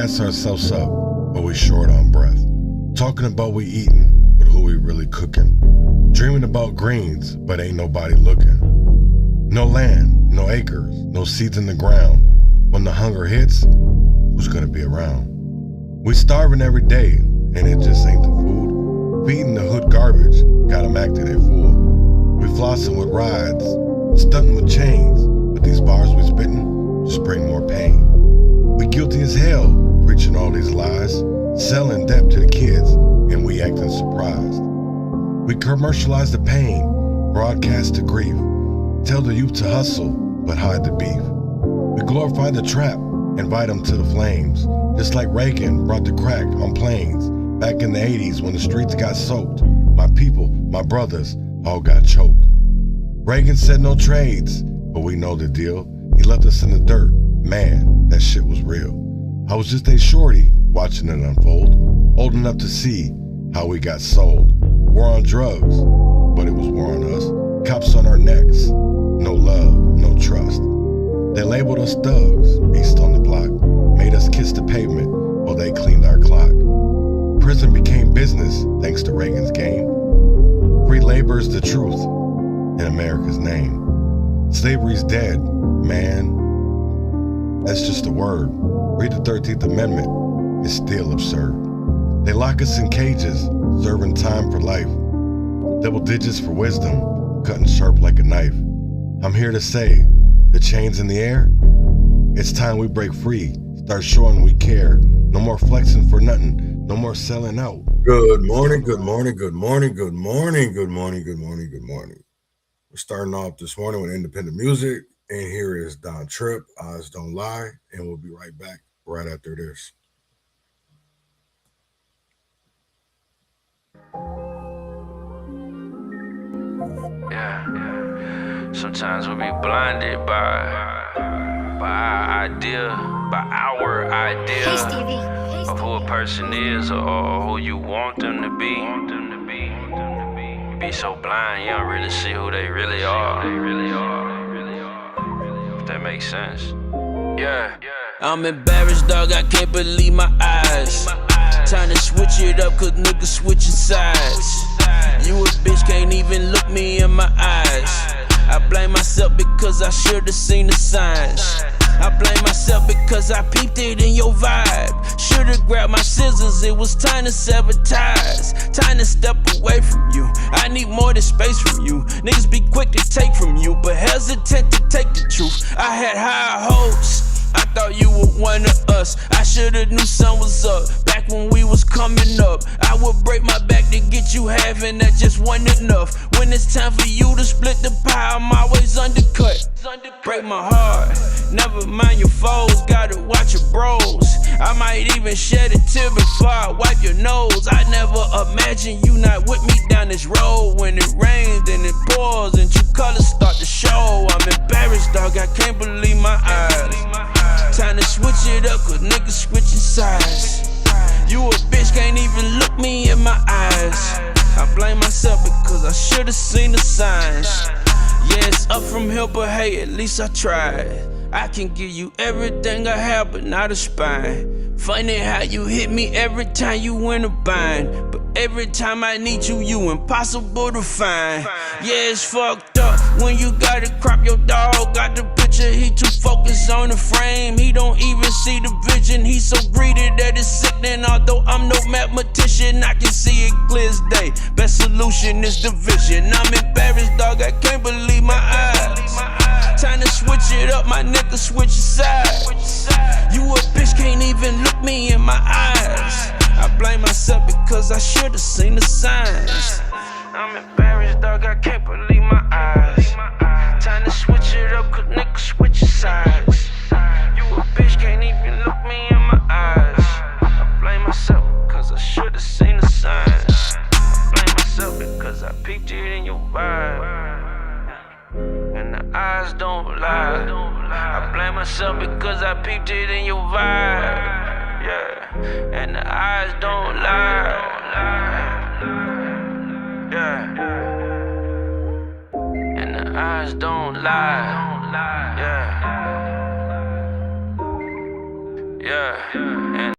gas ourselves up, but we short on breath. Talking about we eating, but who we really cooking. Dreaming about greens, but ain't nobody looking. No land, no acres, no seeds in the ground. When the hunger hits, who's gonna be around? We starving every day, and it just ain't the food. Feeding the hood garbage, got 'em acting a fool. We flossing with rides, stunting with chains, but these bars we spitting just bring more pain. We guilty as hell, preaching all these lies, selling debt to the kids, and we acting surprised. We commercialize the pain, broadcast the grief, tell the youth to hustle, but hide the beef. We glorify the trap, invite them to the flames, just like Reagan brought the crack on planes. Back in the 80s when the streets got soaked, my people, my brothers, all got choked. Reagan said no trades, but we know the deal. He left us in the dirt, man, that shit was real. I was just a shorty watching it unfold, old enough to see how we got sold. War on drugs, but it was war on us. Cops on our necks, no love, no trust. They labeled us thugs, beast on the block, made us kiss the pavement while they cleaned our clock. Prison became business thanks to Reagan's game. Free labor is the truth in America's name. Slavery's dead, man. That's just a word. Read the 13th Amendment, it's still absurd. They lock us in cages, serving time for life. Double digits for wisdom, cutting sharp like a knife. I'm here to say, the chains in the air, it's time we break free, start showing we care. No more flexing for nothing, no more selling out. Good morning, good morning, good morning, good morning, good morning, good morning, good morning. We're starting off this morning with independent music, and here is Don Tripp, Eyes Don't Lie, and we'll be right back right after this. Yeah. Sometimes we be blinded by our idea of who a person is or who you want them to be. You be so blind, you don't really see who they really are. If that makes sense. Yeah. I'm embarrassed, dog, I can't believe my eyes. Time to switch it up, cause niggas switching sides. You a bitch, can't even look me in my eyes. I blame myself because I should've seen the signs. I blame myself because I peeped it in your vibe. Should've grabbed my scissors, it was time to sever ties. Time to step away from you, I need more than space from you. Niggas be quick to take from you, but hesitant to take the truth. I had high hopes, I thought you were one of us. I should've knew something was up back when we was coming up. I would break my back to get you half, and that just wasn't enough. When it's time for you to split the pie, I'm always undercut. Break my heart, never mind your foes, gotta watch your bros. I might even shed a tear before I wipe your nose. I never imagined you not with me down this road. When it rains and it pours and true colors start to show. I'm embarrassed, dog, I can't believe my eyes. Time to switch it up, cause niggas switching sides. You a bitch, can't even look me in my eyes. I blame myself because I should've seen the signs. Yeah, it's up from here, but hey, at least I tried. I can give you everything I have, but not a spine. Funny how you hit me every time you in a bind, but every time I need you, you impossible to find. Yeah, it's fucked up when you gotta crop your dog. Got the picture, he too focused on the frame. He don't even see the vision, he's so greedy that it's sickening. Although I'm no mathematician, I can see it clear as day. Best solution is division. I'm embarrassed, dog, I can't believe my eyes. Time to switch it up, my nigga switch sides. You a bitch, can't even look me in my eyes. I blame myself because I should've seen the signs. I'm embarrassed, dog, I can't believe my eyes. Time to switch it up, cause niggas switch sides. You a bitch, can't even look me in my eyes. I blame myself because I should've seen the signs. I blame myself because I peeped it in your vibe. And the eyes don't lie. I blame myself because I peeped it in your vibe. Yeah, and the eyes don't lie. Yeah, and the eyes don't lie. Yeah, yeah, and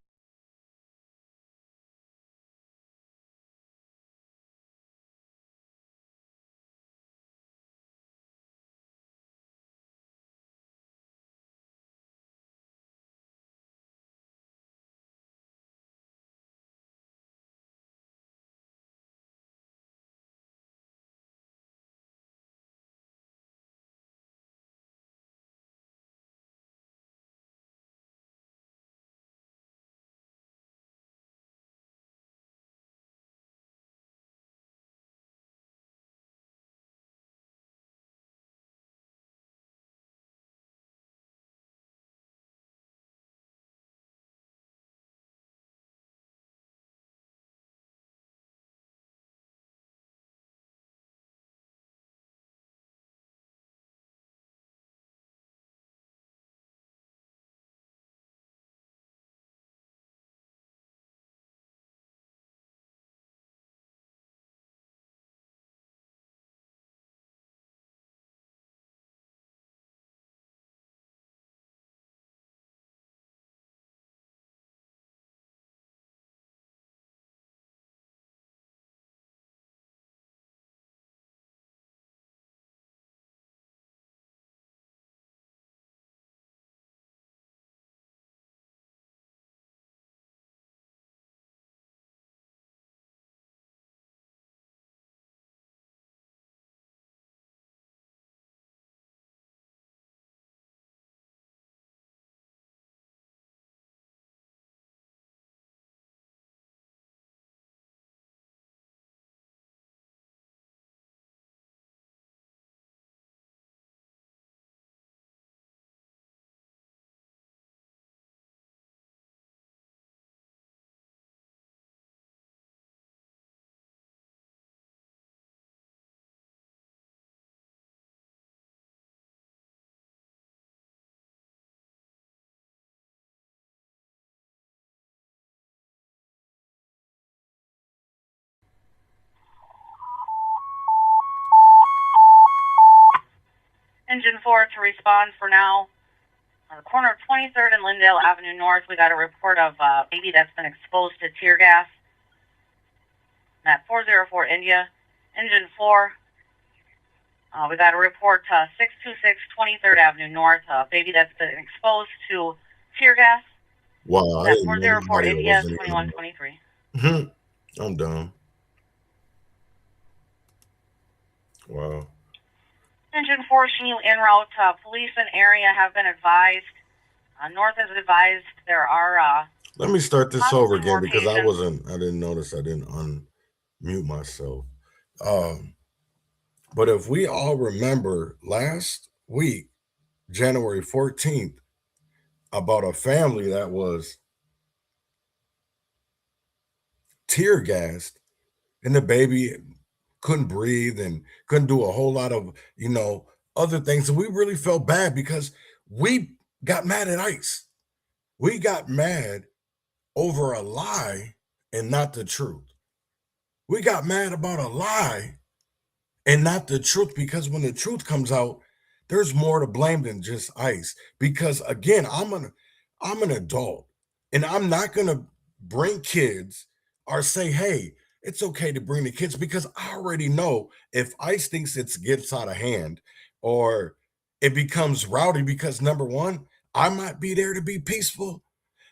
Engine 4 to respond for now. On the corner of 23rd and Lindale Avenue North, we got a report of a baby that's been exposed to tear gas. At 404 India, Engine 4. We got a report 626 23rd Avenue North, a baby that's been exposed to tear gas. Wow, At 404 India, 2123. I'm done. Wow. Engine 4 Shinu en route. Police in area have been advised. North has advised there are. Let me start this over again because I patients. didn't notice I didn't unmute myself. But if we all remember last week, January 14th, about a family that was tear gassed and the baby couldn't breathe and couldn't do a whole lot of, other things. And we really felt bad because we got mad at ICE. We got mad over a lie and not the truth. We got mad about a lie and not the truth, because when the truth comes out, there's more to blame than just ICE. Because again, I'm an adult, and I'm not gonna bring kids or say, hey, it's okay to bring the kids, because I already know if ICE thinks it gets out of hand or it becomes rowdy, because number one, I might be there to be peaceful,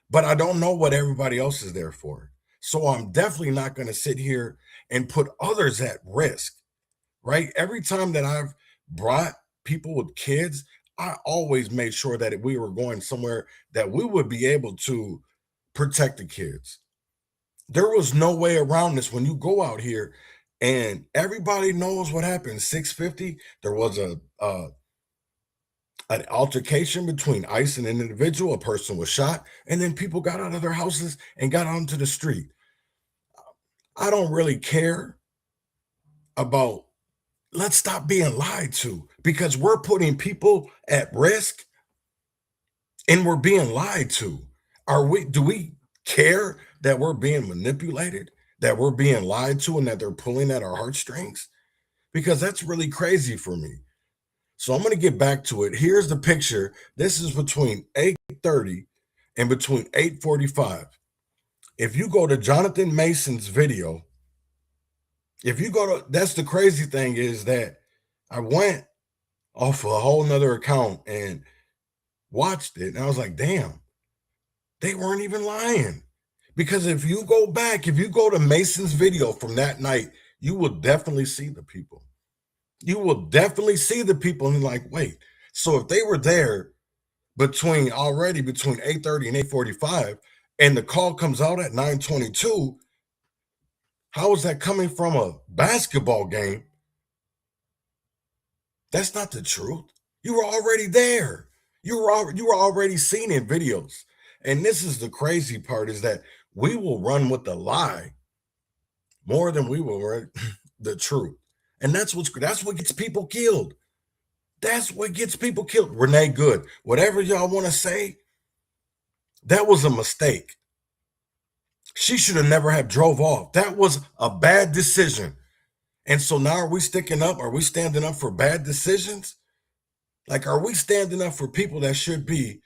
but I don't know what everybody else is there for. So I'm definitely not going to sit here and put others at risk, right? Every time that I've brought people with kids, I always made sure that if we were going somewhere that we would be able to protect the kids. There was no way around this. When you go out here and everybody knows what happened, 650, there was an altercation between ICE and an individual. A person was shot, and then people got out of their houses and got onto the street. I don't really care about, let's stop being lied to, because we're putting people at risk and we're being lied to. Do we care that we're being manipulated, that we're being lied to, and that they're pulling at our heartstrings? Because that's really crazy for me. So I'm going to get back to it. Here's the picture. This is between 8:30 and between 8:45. If you go to Jonathan Mason's video, that's the crazy thing, is that I went off a whole nother account and watched it, and I was like, damn, they weren't even lying. Because if you go to Mason's video from that night, you will definitely see the people. You will definitely see the people and like, wait, so if they were there between 8:30 and 8:45, and the call comes out at 9:22, how is that coming from a basketball game? That's not the truth. You were already there. You were already seen in videos. And this is the crazy part, is that we will run with the lie more than we will run the truth. And that's what gets people killed. That's what gets people killed. Renee Good, whatever y'all want to say, that was a mistake. She should have never have drove off. That was a bad decision. And so now, are we sticking up? Are we standing up for bad decisions? Like, are we standing up for people that should be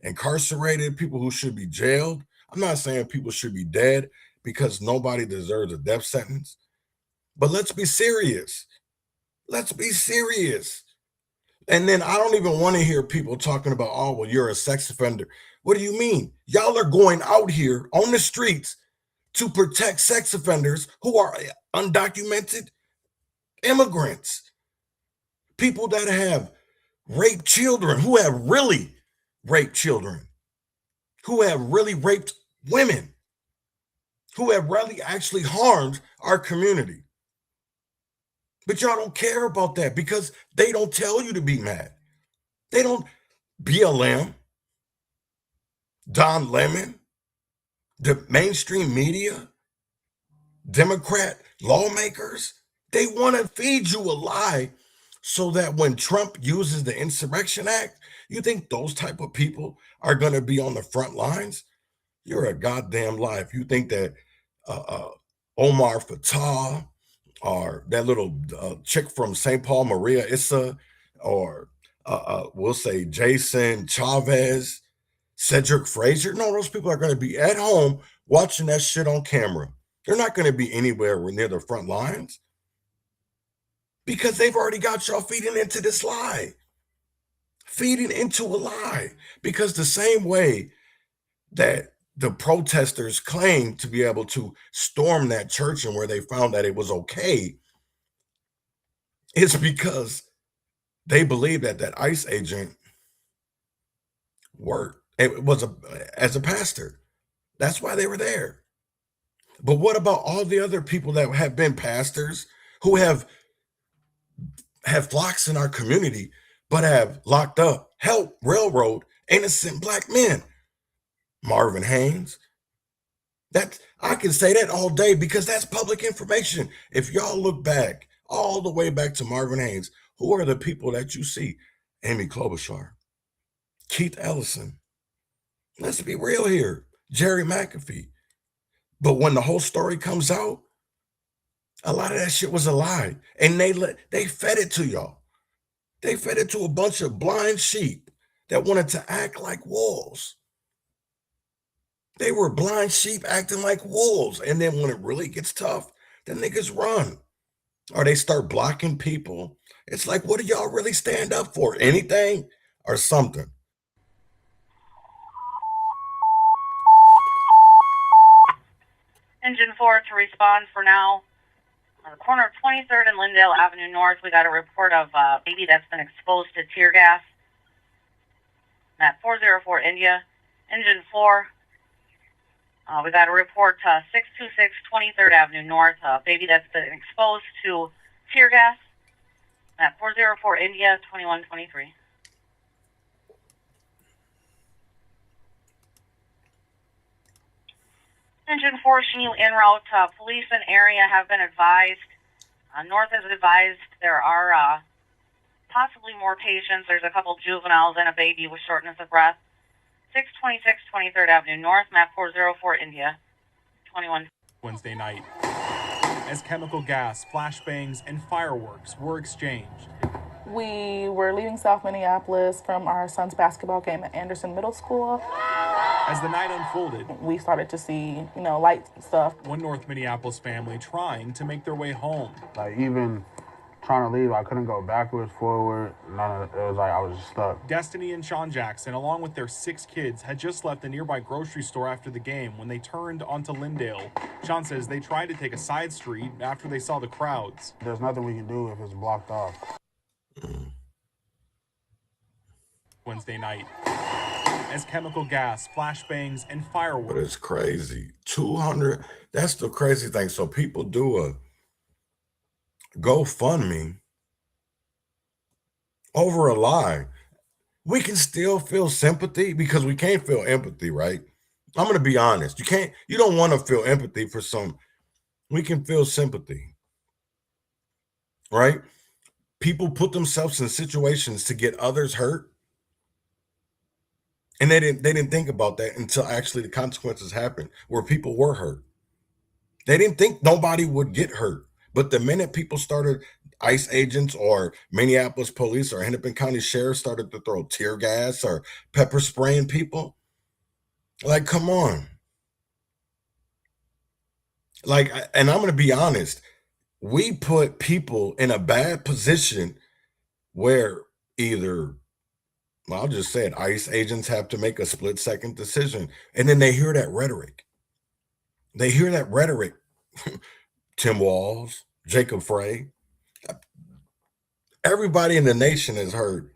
incarcerated, people who should be jailed? I'm not saying people should be dead, because nobody deserves a death sentence. But let's be serious. Let's be serious. And then I don't even want to hear people talking about, oh, well, you're a sex offender. What do you mean? Y'all are going out here on the streets to protect sex offenders who are undocumented immigrants, people that have raped children, who have really raped children, who have really raped women, who have really actually harmed our community. But y'all don't care about that, because they don't tell you to be mad. They don't. BLM, Don Lemon, the mainstream media, Democrat lawmakers, they want to feed you a lie so that when Trump uses the Insurrection Act, you think those type of people are going to be on the front lines? You're a goddamn lie. If you think that Omar Fatah, or that little chick from St. Paul, Maria Issa, or we'll say Jason Chavez, Cedric Frazier. No, those people are going to be at home watching that shit on camera. They're not going to be anywhere near the front lines because they've already got y'all feeding into this lie. Feeding into a lie. Because the same way that the protesters claimed to be able to storm that church and where they found that it was okay, it's because they believe that that ICE agent worked. It was as a pastor. That's why they were there. But what about all the other people that have been pastors who have flocks in our community, but have locked up, helped railroad innocent black men? Marvin Haynes. That I can say that all day because that's public information. If y'all look back, all the way back to Marvin Haynes, who are the people that you see? Amy Klobuchar, Keith Ellison. Let's be real here. Jerry McAfee. But when the whole story comes out, a lot of that shit was a lie. And they fed it to y'all. They fed it to a bunch of blind sheep that wanted to act like wolves. They were blind sheep acting like wolves. And then when it really gets tough, the niggas run. Or they start blocking people. It's like, what do y'all really stand up for? Anything or something? Engine 4 to respond for now. On the corner of 23rd and Lindale Avenue North, we got a report of a baby that's been exposed to tear gas. At 404 India. Engine 4. We got a report 626 23rd Avenue North, a baby that's been exposed to tear gas. At 404 India 2123. Engine 4 Chenille en route. Police in area have been advised. North has advised there are possibly more patients. There's a couple juveniles and a baby with shortness of breath. 626 23rd Avenue North, map 404 India 21. Wednesday night, as chemical gas, flashbangs, and fireworks were exchanged. We were leaving South Minneapolis from our son's basketball game at Anderson Middle School. As the night unfolded, we started to see, lights and stuff. One North Minneapolis family trying to make their way home. Like, even trying to leave, I couldn't go backwards, forward. It was like I was just stuck. Destiny and Sean Jackson, along with their 6 kids, had just left the nearby grocery store after the game when they turned onto Lindale. Sean says they tried to take a side street after they saw the crowds. There's nothing we can do if it's blocked off. Wednesday night, as chemical gas, flashbangs, and fireworks. But it's crazy. 200. That's the crazy thing. So people do a GoFundMe over a lie. We can still feel sympathy because we can't feel empathy, right? I'm going to be honest. You don't want to feel empathy for some. We can feel sympathy, right? People put themselves in situations to get others hurt. And they didn't think about that until actually the consequences happened where people were hurt. They didn't think nobody would get hurt. But the minute people started, ICE agents or Minneapolis police or Hennepin County Sheriff started to throw tear gas or pepper spraying people, like, come on. Like, and I'm going to be honest, we put people in a bad position where either, well, I'll just say it, ICE agents have to make a split-second decision. And then they hear that rhetoric. They hear that rhetoric. Tim Walz, Jacob Frey. Everybody in the nation has heard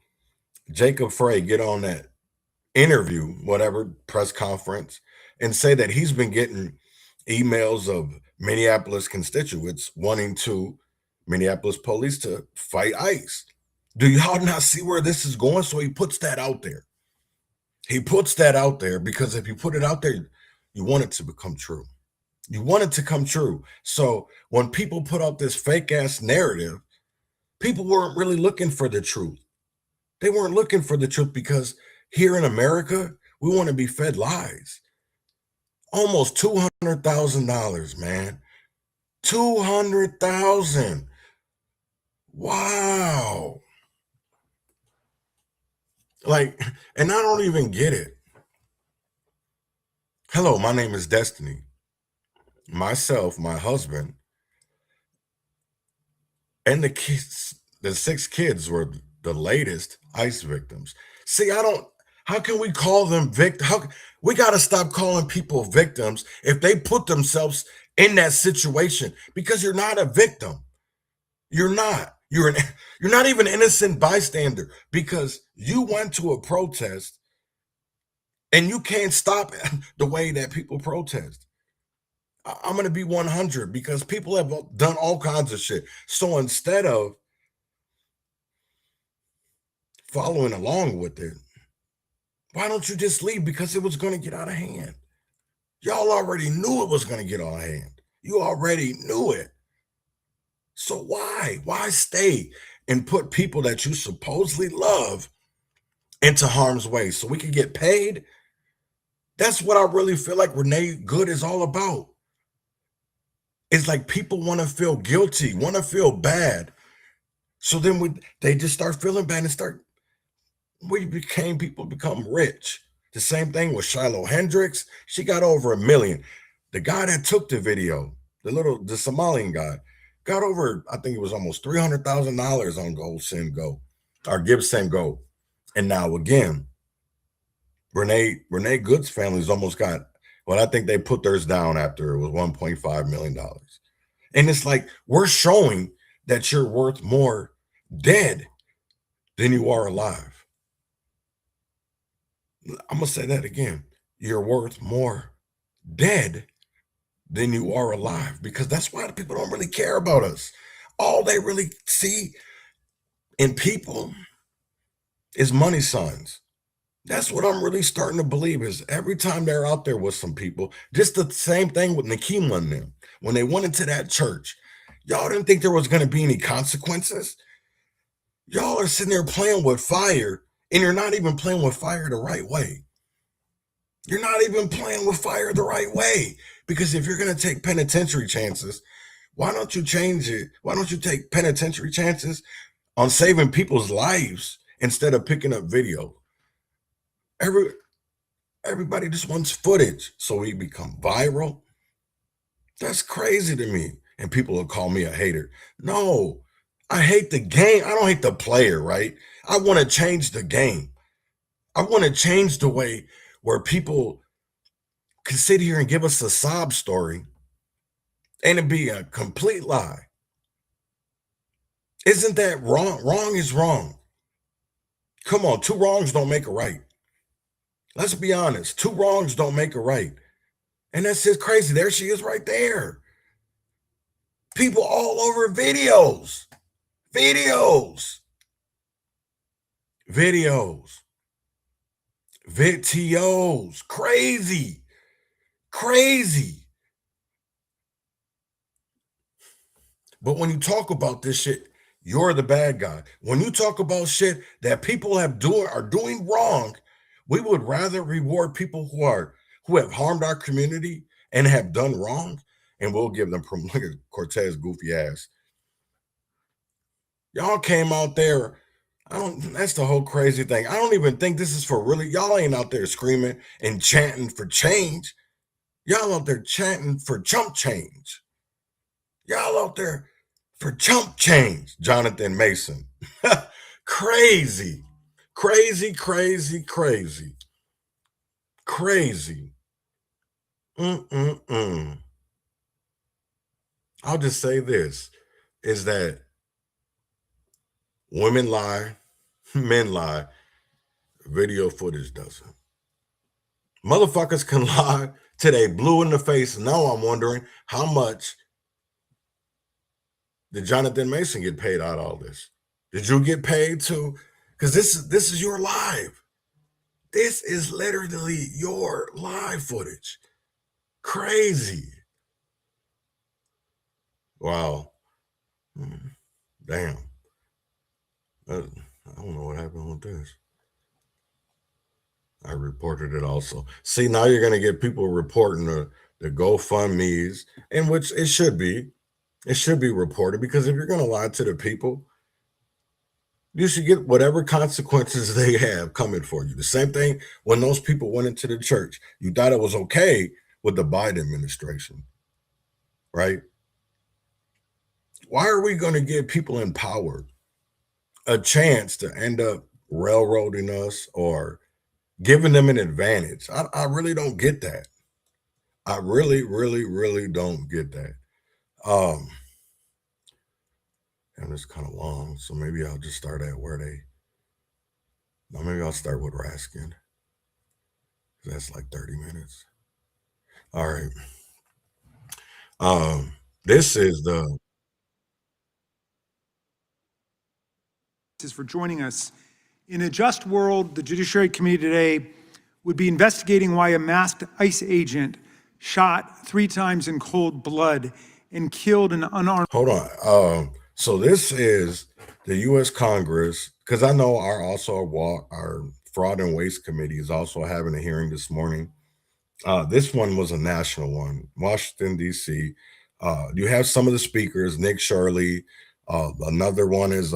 Jacob Frey get on that interview, whatever, press conference, and say that he's been getting emails of Minneapolis constituents wanting Minneapolis police to fight ICE. Do y'all not see where this is going? So he puts that out there. He puts that out there because if you put it out there, you want it to become true. You want it to come true. So when people put out this fake ass narrative, people weren't really looking for the truth. They weren't looking for the truth because here in America, we want to be fed lies. Almost $200,000, man. $200,000. Wow. Like, and I don't even get it. Hello, my name is Destiny. Myself, my husband, and the kids, the 6 kids were the latest ICE victims. See, how can we call them victims? We got to stop calling people victims if they put themselves in that situation, because you're not a victim. You're not. You're not even an innocent bystander, because you went to a protest and you can't stop the way that people protest. I'm going to be 100, because people have done all kinds of shit. So instead of following along with it, why don't you just leave? Because it was going to get out of hand. Y'all already knew it was going to get out of hand. You already knew it. So why? Why stay and put people that you supposedly love into harm's way so we can get paid? That's what I really feel like Renee Good is all about. It's like people want to feel guilty, want to feel bad. So then they just start feeling bad and people become rich. The same thing with Shiloh Hendricks. She got over $1 million. The guy that took the video, the Somalian guy, got over, I think it was almost $300,000 on GiveSendGo. And now again, Renee Good's family's almost got, well, I think they put theirs down after it was $1.5 million. And it's like, we're showing that you're worth more dead than you are alive. I'm going to say that again. You're worth more dead than you are alive, because that's why the people don't really care about us. All they really see in people is money signs. That's what I'm really starting to believe, is every time they're out there with some people, just the same thing with Nikema and them. When they went into that church, y'all didn't think there was going to be any consequences. Y'all are sitting there playing with fire, and you're not even playing with fire the right way. You're not even playing with fire the right way. Because if you're going to take penitentiary chances, why don't you change it? Why don't you take penitentiary chances on saving people's lives instead of picking up video? Everybody just wants footage so we become viral. That's crazy to me. And people will call me a hater. No, I hate the game. I don't hate the player, right? I want to change the game. I want to change the way where people can sit here and give us a sob story and it be a complete lie. Isn't that wrong? Wrong is wrong. Come on, 2 wrongs don't make a right. Let's be honest. 2 wrongs don't make a right. And that's just crazy. There she is right there. People all over videos. Crazy. But when you talk about this shit, you're the bad guy. When you talk about shit that people are doing wrong, we would rather reward people who have harmed our community and have done wrong, and we'll give them look at Cortez goofy ass. Y'all came out there. That's the whole crazy thing. I don't even think this is for really. Y'all ain't out there screaming and chanting for change. Y'all out there chanting for chump change. Y'all out there for chump change, Jonathan Mason. Crazy. I'll just say this, is that women lie, men lie, video footage doesn't. Motherfuckers can lie till they blue in the face. Now I'm wondering, how much did Jonathan Mason get paid out of all this? Did you get paid too? Because this is your live. This is literally your live footage. Crazy. Wow. Damn. I don't know what happened with this. I reported it also. See, now you're going to get people reporting the GoFundMe's, in which it should be. It should be reported, because if you're going to lie to the people, you should get whatever consequences they have coming for you. The same thing when those people went into the church. You thought it was okay with the Biden administration, right? Why are we going to give people in power a chance to end up railroading us or giving them an advantage? I really don't get that. I really, really, really don't get that. And it's kind of long, so maybe I'll just start at where maybe I'll start with Raskin. That's like 30 minutes. All right. This is the For joining us. In a just world, the Judiciary Committee today would be investigating why a masked ICE agent shot 3 times in cold blood and killed an unarmed. Hold on. So this is the U.S. Congress, because I know our Fraud and Waste Committee is also having a hearing this morning. This one was a national one, Washington, D.C. You have some of the speakers, Nick Shirley. Another one is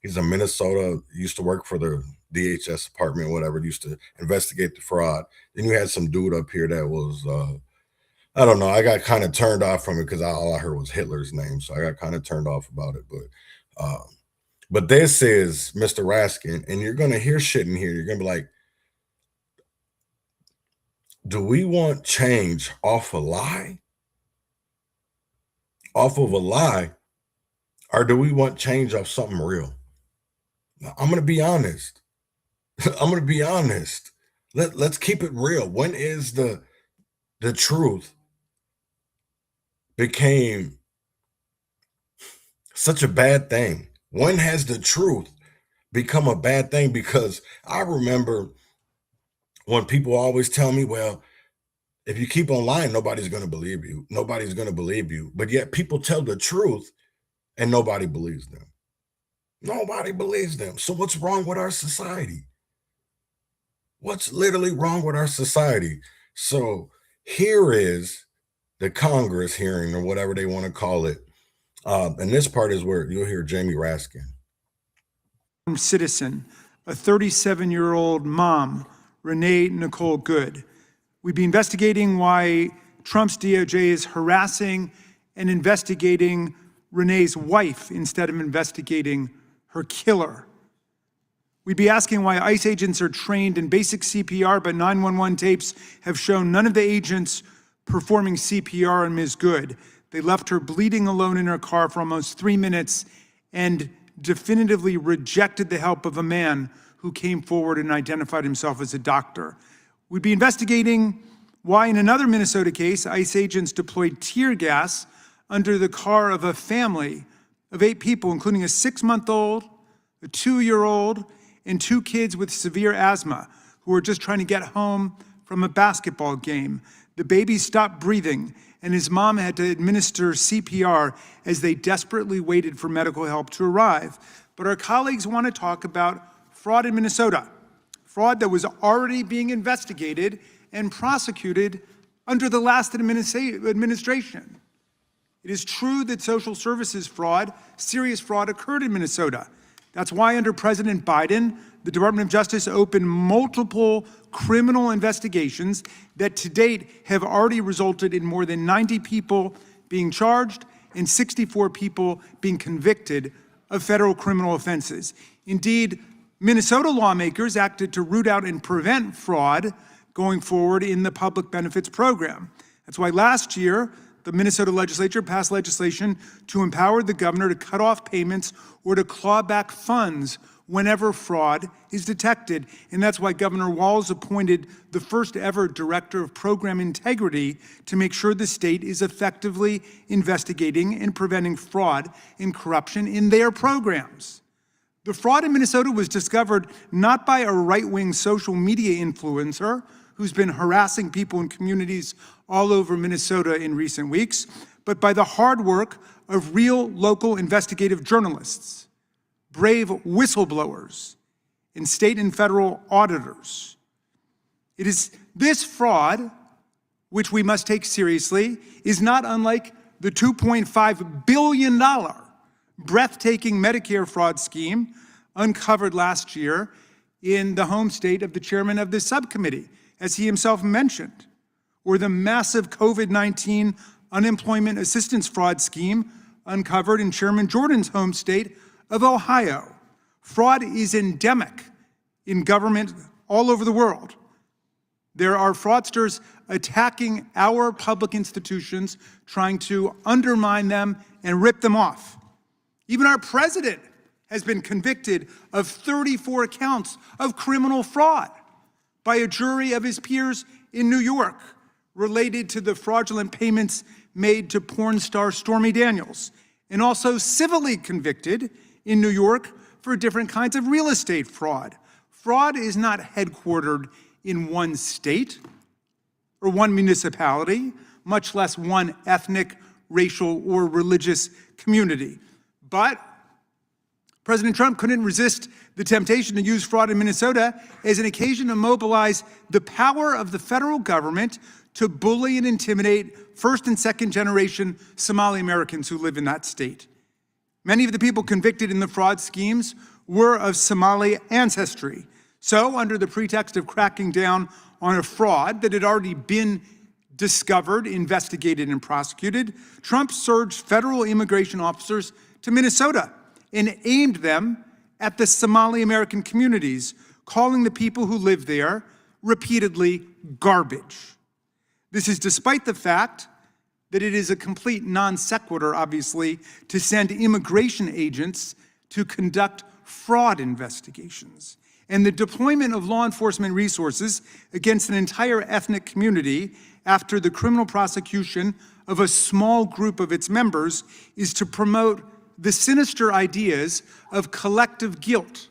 he's in Minnesota, used to work for the DHS department, whatever, used to investigate the fraud. Then you had some dude up here that was, I don't know, I got kind of turned off from it because all I heard was Hitler's name. So I got kind of turned off about it. But this is Mr. Raskin, and you're going to hear shit in here. You're going to be like, do we want change off a lie? Off of a lie? Or do we want change off something real? Now, I'm going to be honest. I'm going to be honest. Let's keep it real. When is the truth became such a bad thing? When has the truth become a bad thing? Because I remember when people always tell me, well, if you keep on lying, nobody's going to believe you. Nobody's going to believe you. But yet people tell the truth and nobody believes them. Nobody believes them. So what's wrong with our society? What's literally wrong with our society? So here is the Congress hearing, or whatever they want to call it. And this part is where you'll hear Jamie Raskin. Citizen, a 37-year-old mom, Renee Nicole Good. We'd be investigating why Trump's DOJ is harassing and investigating Renee's wife instead of investigating her killer. We'd be asking why ICE agents are trained in basic CPR, but 911 tapes have shown none of the agents performing CPR on Ms. Good. They left her bleeding alone in her car for almost 3 minutes and definitively rejected the help of a man who came forward and identified himself as a doctor. We'd be investigating why in another Minnesota case, ICE agents deployed tear gas under the car of a family of 8 people, including a 6-month-old, a 2-year-old, and 2 kids with severe asthma who were just trying to get home from a basketball game. The baby stopped breathing, and his mom had to administer CPR as they desperately waited for medical help to arrive. But our colleagues want to talk about fraud in Minnesota, fraud that was already being investigated and prosecuted under the last administration. It is true that social services fraud, serious fraud, occurred in Minnesota. That's why under President Biden, the Department of Justice opened multiple criminal investigations that to date have already resulted in more than 90 people being charged and 64 people being convicted of federal criminal offenses. Indeed, Minnesota lawmakers acted to root out and prevent fraud going forward in the public benefits program. That's why last year, the Minnesota legislature passed legislation to empower the governor to cut off payments or to claw back funds whenever fraud is detected. And that's why Governor Walz appointed the first ever director of program integrity to make sure the state is effectively investigating and preventing fraud and corruption in their programs. The fraud in Minnesota was discovered not by a right-wing social media influencer who's been harassing people in communities all over Minnesota in recent weeks, but by the hard work of real local investigative journalists, brave whistleblowers, and state and federal auditors. It is this fraud, which we must take seriously, is not unlike the $2.5 billion breathtaking Medicare fraud scheme uncovered last year in the home state of the chairman of this subcommittee, as he himself mentioned, or the massive COVID-19 unemployment assistance fraud scheme uncovered in Chairman Jordan's home state of Ohio. Fraud is endemic in government all over the world. There are fraudsters attacking our public institutions, trying to undermine them and rip them off. Even our president has been convicted of 34 counts of criminal fraud by a jury of his peers in New York related to the fraudulent payments made to porn star Stormy Daniels, and also civilly convicted in New York for different kinds of real estate fraud. Fraud is not headquartered in one state or one municipality, much less one ethnic, racial, or religious community. But President Trump couldn't resist the temptation to use fraud in Minnesota as an occasion to mobilize the power of the federal government to bully and intimidate first and second generation Somali Americans who live in that state. Many of the people convicted in the fraud schemes were of Somali ancestry. So, under the pretext of cracking down on a fraud that had already been discovered, investigated, and prosecuted, Trump surged federal immigration officers to Minnesota and aimed them at the Somali American communities, calling the people who live there repeatedly garbage. This is despite the fact that it is a complete non sequitur, obviously, to send immigration agents to conduct fraud investigations. And the deployment of law enforcement resources against an entire ethnic community after the criminal prosecution of a small group of its members is to promote the sinister ideas of collective guilt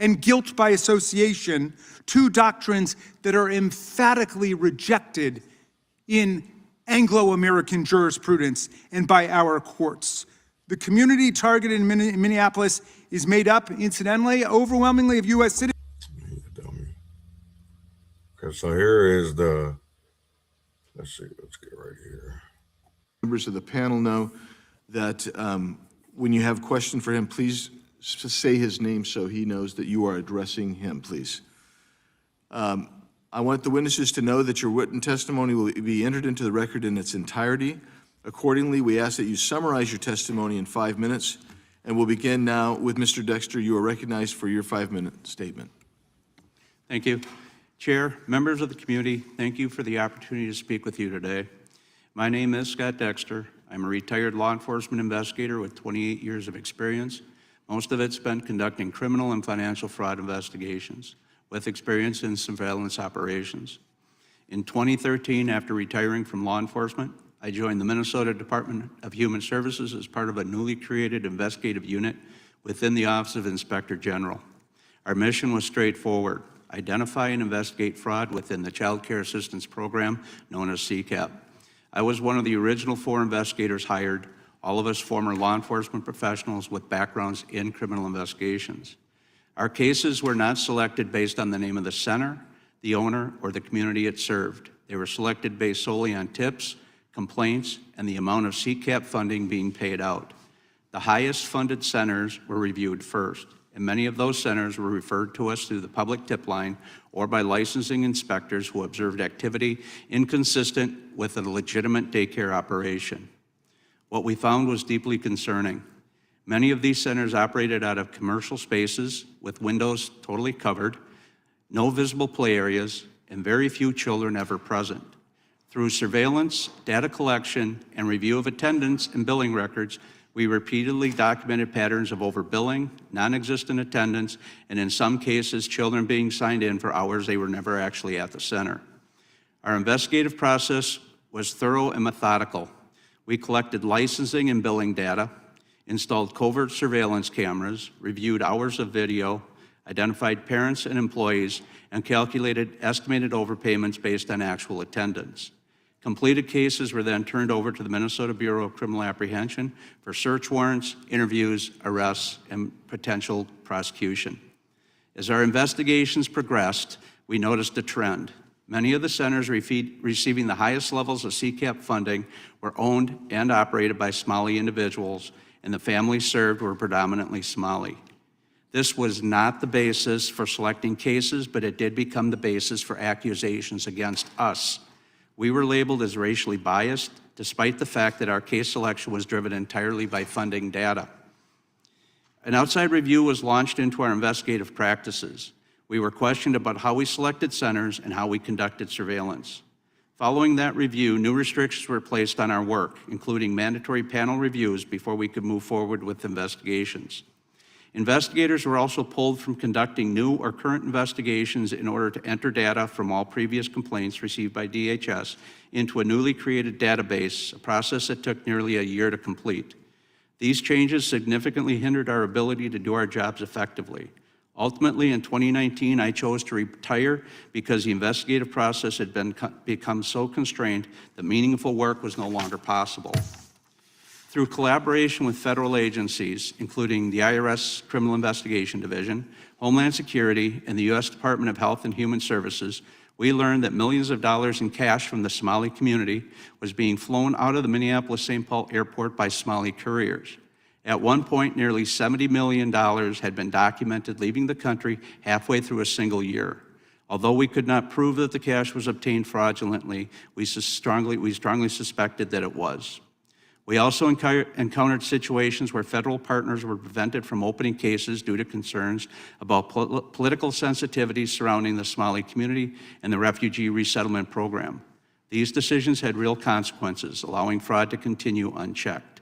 and guilt by association, two doctrines that are emphatically rejected in Anglo-American jurisprudence and by our courts. The community targeted in Minneapolis is made up, incidentally, overwhelmingly of U.S. citizens. Okay, so here is let's see, let's get right here. Members of the panel know that when you have a question for him, please say his name so he knows that you are addressing him, please. I want the witnesses to know that your written testimony will be entered into the record in its entirety. Accordingly, we ask that you summarize your testimony in 5 minutes, and we'll begin now with Mr. Dexter. You are recognized for your 5-minute statement. Thank you. Chair, members of the community, thank you for the opportunity to speak with you today. My name is Scott Dexter. I'm a retired law enforcement investigator with 28 years of experience, most of it spent conducting criminal and financial fraud investigations, with experience in surveillance operations. In 2013, after retiring from law enforcement, I joined the Minnesota Department of Human Services as part of a newly created investigative unit within the Office of Inspector General. Our mission was straightforward: identify and investigate fraud within the Child Care Assistance Program, known as CCAP. I was one of the original 4 investigators hired, all of us former law enforcement professionals with backgrounds in criminal investigations. Our cases were not selected based on the name of the center, the owner, or the community it served. They were selected based solely on tips, complaints, and the amount of CCAP funding being paid out. The highest funded centers were reviewed first, and many of those centers were referred to us through the public tip line or by licensing inspectors who observed activity inconsistent with a legitimate daycare operation. What we found was deeply concerning. Many of these centers operated out of commercial spaces with windows totally covered, no visible play areas, and very few children ever present. Through surveillance, data collection, and review of attendance and billing records, we repeatedly documented patterns of overbilling, non-existent attendance, and in some cases, children being signed in for hours they were never actually at the center. Our investigative process was thorough and methodical. We collected licensing and billing data, installed covert surveillance cameras, reviewed hours of video, identified parents and employees, and calculated estimated overpayments based on actual attendance. Completed cases were then turned over to the Minnesota Bureau of Criminal Apprehension for search warrants, interviews, arrests, and potential prosecution. As our investigations progressed, we noticed a trend. Many of the centers receiving the highest levels of CCAP funding were owned and operated by Somali individuals, and the families served were predominantly Somali. This was not the basis for selecting cases, but it did become the basis for accusations against us. We were labeled as racially biased, despite the fact that our case selection was driven entirely by funding data. An outside review was launched into our investigative practices. We were questioned about how we selected centers and how we conducted surveillance. Following that review, new restrictions were placed on our work, including mandatory panel reviews before we could move forward with investigations. Investigators were also pulled from conducting new or current investigations in order to enter data from all previous complaints received by DHS into a newly created database, a process that took nearly a year to complete. These changes significantly hindered our ability to do our jobs effectively. Ultimately, in 2019, I chose to retire because the investigative process had become so constrained that meaningful work was no longer possible. Through collaboration with federal agencies, including the IRS Criminal Investigation Division, Homeland Security, and the U.S. Department of Health and Human Services, we learned that millions of dollars in cash from the Somali community was being flown out of the Minneapolis-St. Paul Airport by Somali couriers. At one point, nearly $70 million had been documented leaving the country halfway through a single year. Although we could not prove that the cash was obtained fraudulently, we strongly suspected that it was. We also encountered situations where federal partners were prevented from opening cases due to concerns about political sensitivities surrounding the Somali community and the refugee resettlement program. These decisions had real consequences, allowing fraud to continue unchecked.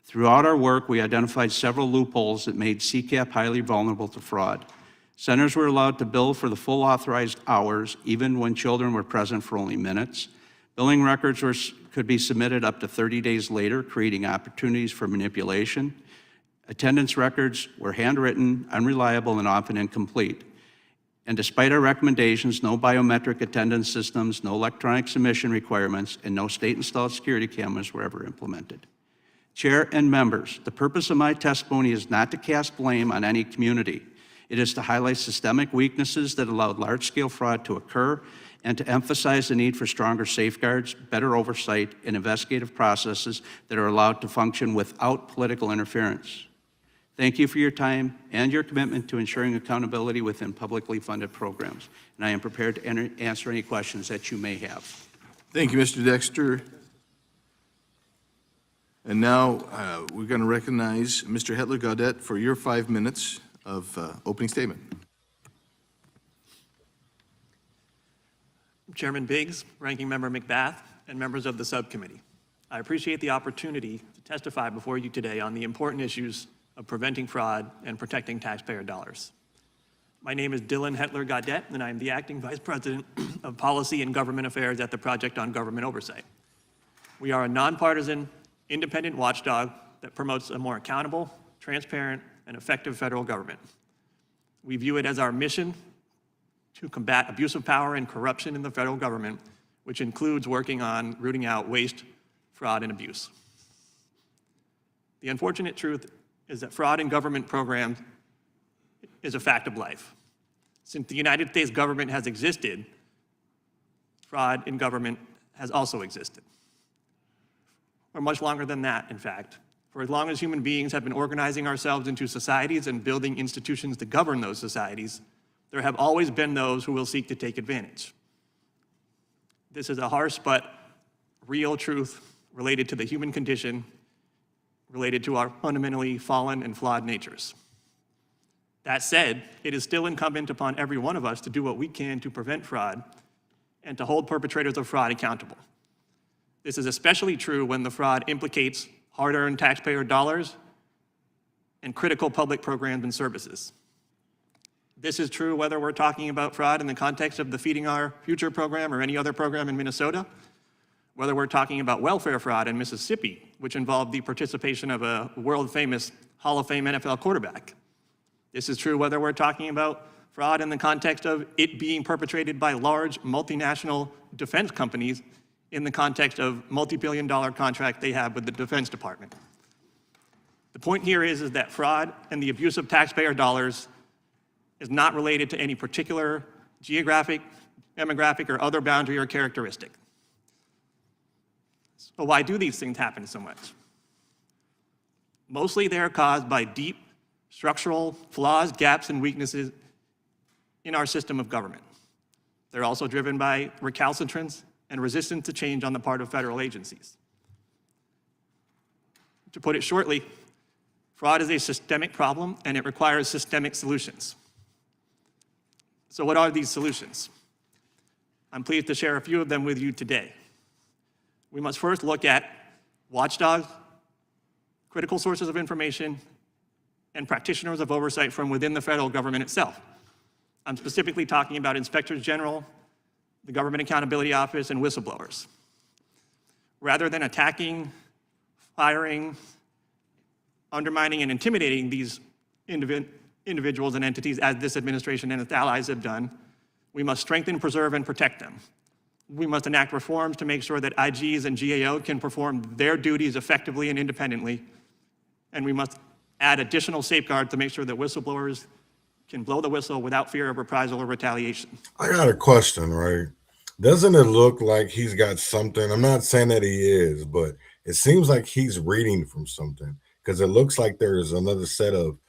Throughout our work, we identified several loopholes that made CCAP highly vulnerable to fraud. Centers were allowed to bill for the full authorized hours, even when children were present for only minutes. Billing records could be submitted up to 30 days later, creating opportunities for manipulation. Attendance records were handwritten, unreliable, and often incomplete. And despite our recommendations, no biometric attendance systems, no electronic submission requirements, and no state-installed security cameras were ever implemented. Chair and members, the purpose of my testimony is not to cast blame on any community. It is to highlight systemic weaknesses that allowed large-scale fraud to occur and to emphasize the need for stronger safeguards, better oversight, and investigative processes that are allowed to function without political interference. Thank you for your time and your commitment to ensuring accountability within publicly funded programs. And I am prepared to answer any questions that you may have. Thank you, Mr. Dexter. And now we're going to recognize Mr. Hetler-Gaudet for your 5 minutes of opening statement. Chairman Biggs, Ranking Member McBath, and members of the subcommittee. I appreciate the opportunity to testify before you today on the important issues of preventing fraud and protecting taxpayer dollars. My name is Dylan Hetler-Gaudet, and I am the Acting Vice President of Policy and Government Affairs at the Project on Government Oversight. We are a nonpartisan, independent watchdog that promotes a more accountable, transparent, and effective federal government. We view it as our mission to combat abuse of power and corruption in the federal government, which includes working on rooting out waste, fraud, and abuse. The unfortunate truth is that fraud in government programs is a fact of life. Since the United States government has existed, fraud in government has also existed. For much longer than that, in fact. For as long as human beings have been organizing ourselves into societies and building institutions to govern those societies, there have always been those who will seek to take advantage. This is a harsh but real truth related to the human condition, related to our fundamentally fallen and flawed natures. That said, it is still incumbent upon every one of us to do what we can to prevent fraud and to hold perpetrators of fraud accountable. This is especially true when the fraud implicates hard-earned taxpayer dollars and critical public programs and services. This is true whether we're talking about fraud in the context of the Feeding Our Future program or any other program in Minnesota, whether we're talking about welfare fraud in Mississippi, which involved the participation of a world-famous Hall of Fame NFL quarterback. This is true whether we're talking about fraud in the context of it being perpetrated by large multinational defense companies in the context of multi-billion-dollar contract they have with the Defense Department. The point here is that fraud and the abuse of taxpayer dollars is not related to any particular geographic, demographic, or other boundary or characteristic. So why do these things happen so much? Mostly they are caused by deep structural flaws, gaps, and weaknesses in our system of government. They're also driven by recalcitrance and resistance to change on the part of federal agencies. To put it shortly, fraud is a systemic problem and it requires systemic solutions. So what are these solutions? I'm pleased to share a few of them with you today. We must first look at watchdogs, critical sources of information, and practitioners of oversight from within the federal government itself. I'm specifically talking about inspectors general, the Government Accountability Office, and whistleblowers. Rather than attacking, firing, undermining, and intimidating these individuals and entities as this administration and its allies have done, we must strengthen, preserve, and protect them. We must enact reforms to make sure that IGs and GAO can perform their duties effectively and independently, and we must add additional safeguards to make sure that whistleblowers can blow the whistle without fear of reprisal or retaliation. I got a question, right? Doesn't it look like he's got something? I'm not saying that he is, but it seems like he's reading from something because it looks like there's another set of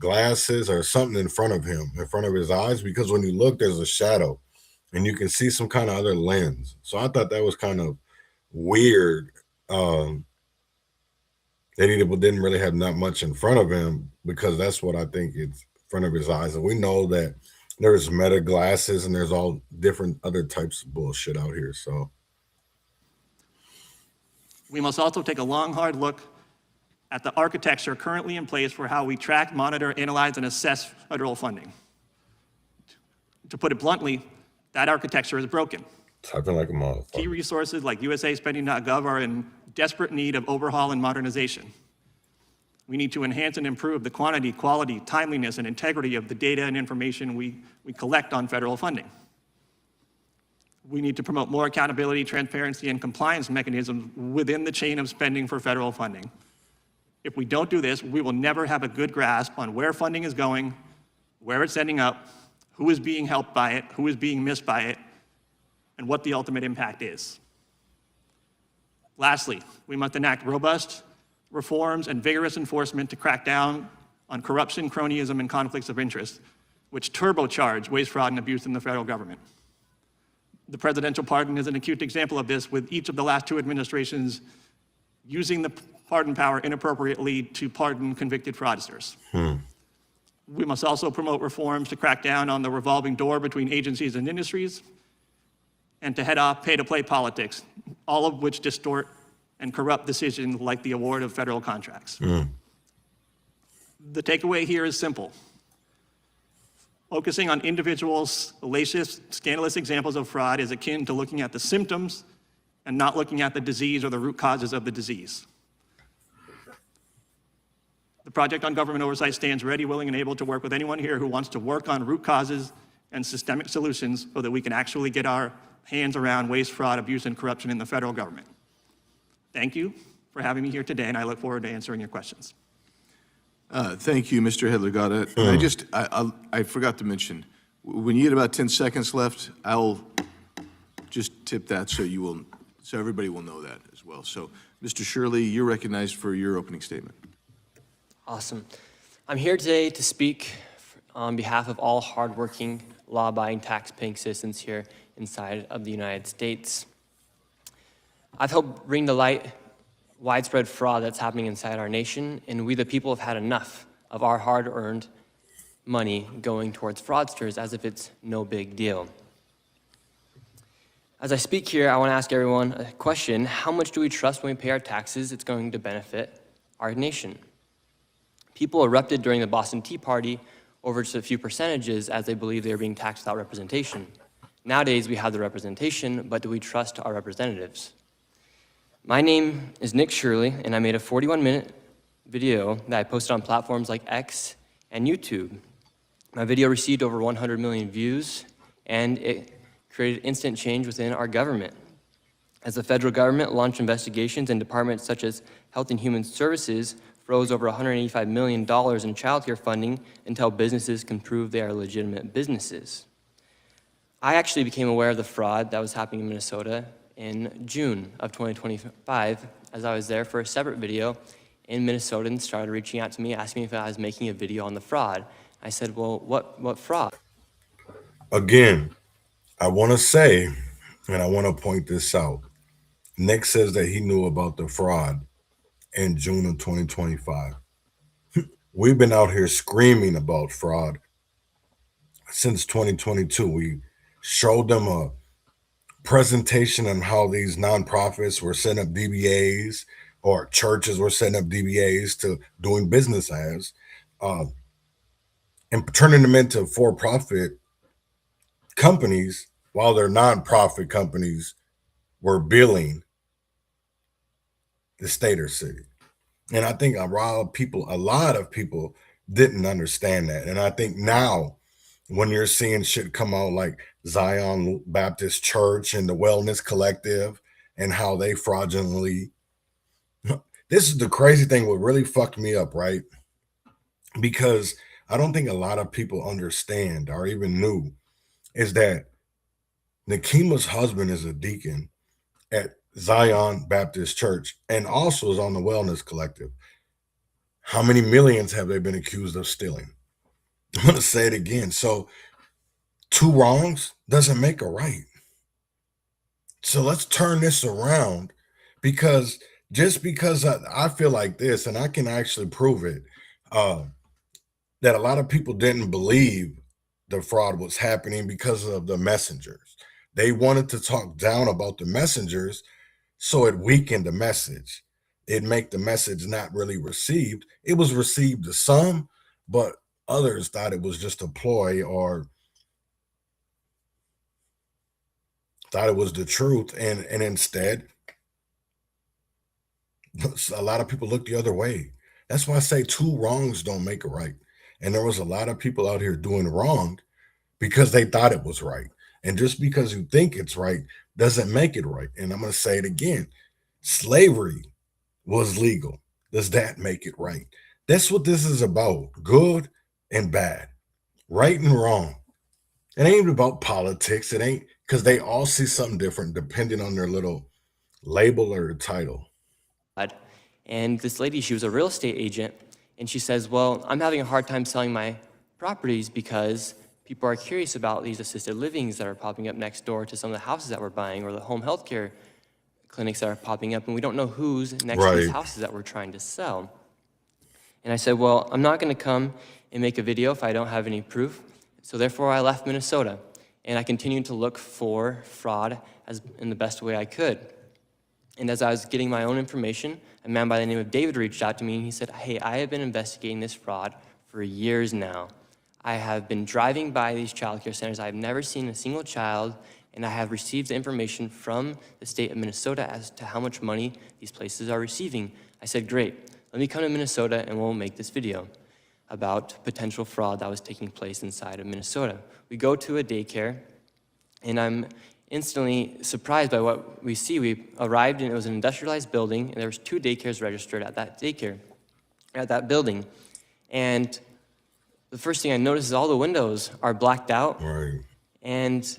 glasses or something in front of him, in front of his eyes, because when you look, there's a shadow and you can see some kind of other lens. So I thought that was kind of weird that he didn't really have that much in front of him, because that's what I think it's in front of his eyes. And we know that there's meta glasses and there's all different other types of bullshit out here. So we must also take a long, hard look at the architecture currently in place for how we track, monitor, analyze, and assess federal funding. To put it bluntly, that architecture is broken. Typing like a motherfucker. Key resources like USAspending.gov are in desperate need of overhaul and modernization. We need to enhance and improve the quantity, quality, timeliness, and integrity of the data and information we collect on federal funding. We need to promote more accountability, transparency, and compliance mechanisms within the chain of spending for federal funding. If we don't do this, we will never have a good grasp on where funding is going, where it's ending up, who is being helped by it, who is being missed by it, and what the ultimate impact is. Lastly, we must enact robust reforms and vigorous enforcement to crack down on corruption, cronyism, and conflicts of interest, which turbocharge waste, fraud, and abuse in the federal government. The presidential pardon is an acute example of this, with each of the last two administrations using the pardon power inappropriately to pardon convicted fraudsters. We must also promote reforms to crack down on the revolving door between agencies and industries, and to head off pay-to-play politics, all of which distort and corrupt decisions like the award of federal contracts. The takeaway here is simple. Focusing on individual salacious, scandalous examples of fraud is akin to looking at the symptoms and not looking at the disease or the root causes of the disease. The Project on Government Oversight stands ready, willing, and able to work with anyone here who wants to work on root causes and systemic solutions so that we can actually get our hands around waste, fraud, abuse, and corruption in the federal government. Thank you for having me here today, and I look forward to answering your questions. Thank you, Mr. Hedlegata. And I forgot to mention, when you get about 10 seconds left, I'll just tip that so everybody will know that as well. So, Mr. Shirley, you're recognized for your opening statement. Awesome. I'm here today to speak on behalf of all hardworking, law-abiding, tax-paying citizens here inside of the United States. I've helped bring to light widespread fraud that's happening inside our nation, and we the people have had enough of our hard-earned money going towards fraudsters as if it's no big deal. As I speak here, I want to ask everyone a question. How much do we trust when we pay our taxes it's going to benefit our nation? People erupted during the Boston Tea Party over just a few percentages as they believed they were being taxed without representation. Nowadays, we have the representation, but do we trust our representatives? My name is Nick Shirley, and I made a 41-minute video that I posted on platforms like X and YouTube. My video received over 100 million views, and it created instant change within our government. As the federal government launched investigations in departments such as Health and Human Services froze over $185 million in child care funding until businesses can prove they are legitimate businesses. I actually became aware of the fraud that was happening in Minnesota in June of 2025 as I was there for a separate video, in Minnesota and started reaching out to me, asking me if I was making a video on the fraud. I said, well, what fraud? Again, I want to say, and I want to point this out. Nick says that he knew about the fraud in June of 2025. We've been out here screaming about fraud since 2022. We showed them a presentation on how these nonprofits were setting up DBAs, or churches were setting up DBAs to doing business as, and turning them into for-profit companies while their nonprofit companies were billing the state or city. And I think a lot of people didn't understand that. And I think now, when you're seeing shit come out like Zion Baptist Church and the Wellness Collective and how they fraudulently, this is the crazy thing, what really fucked me up, right? Because I don't think a lot of people understand or even knew is that Nakima's husband is a deacon at Zion Baptist Church and also is on the Wellness Collective. How many millions have they been accused of stealing? I'm going to say it again. So 2 wrongs doesn't make a right. So let's turn this around, because just because I feel like this, and I can actually prove it, that a lot of people didn't believe the fraud was happening because of the messengers. They wanted to talk down about the messengers, so it weakened the message. It make the message not really received. It was received to some, but others thought it was just a ploy or thought it was the truth. And instead, a lot of people look the other way. That's why I say 2 wrongs don't make a right. And there was a lot of people out here doing wrong because they thought it was right. And just because you think it's right doesn't make it right. And I'm going to say it again. Slavery was legal. Does that make it right? That's what this is about. Good and bad, right and wrong. It ain't about politics. It ain't, because they all see something different depending on their little label or title. And this lady, she was a real estate agent, and she says, well, I'm having a hard time selling my properties because people are curious about these assisted livings that are popping up next door to some of the houses that we're buying, or the home health care clinics that are popping up, and we don't know who's next to these houses that we're trying to sell. And I said, well, I'm not going to come and make a video if I don't have any proof. So therefore, I left Minnesota, and I continued to look for fraud in the best way I could. And as I was getting my own information, a man by the name of David reached out to me, and he said, hey, I have been investigating this fraud for years now. I have been driving by these child care centers. I have never seen a single child, and I have received information from the state of Minnesota as to how much money these places are receiving. I said, great, let me come to Minnesota and we'll make this video about potential fraud that was taking place inside of Minnesota. We go to a daycare, and I'm instantly surprised by what we see. We arrived, and it was an industrialized building, and there was 2 daycares registered at that building. And the first thing I noticed is all the windows are blacked out, and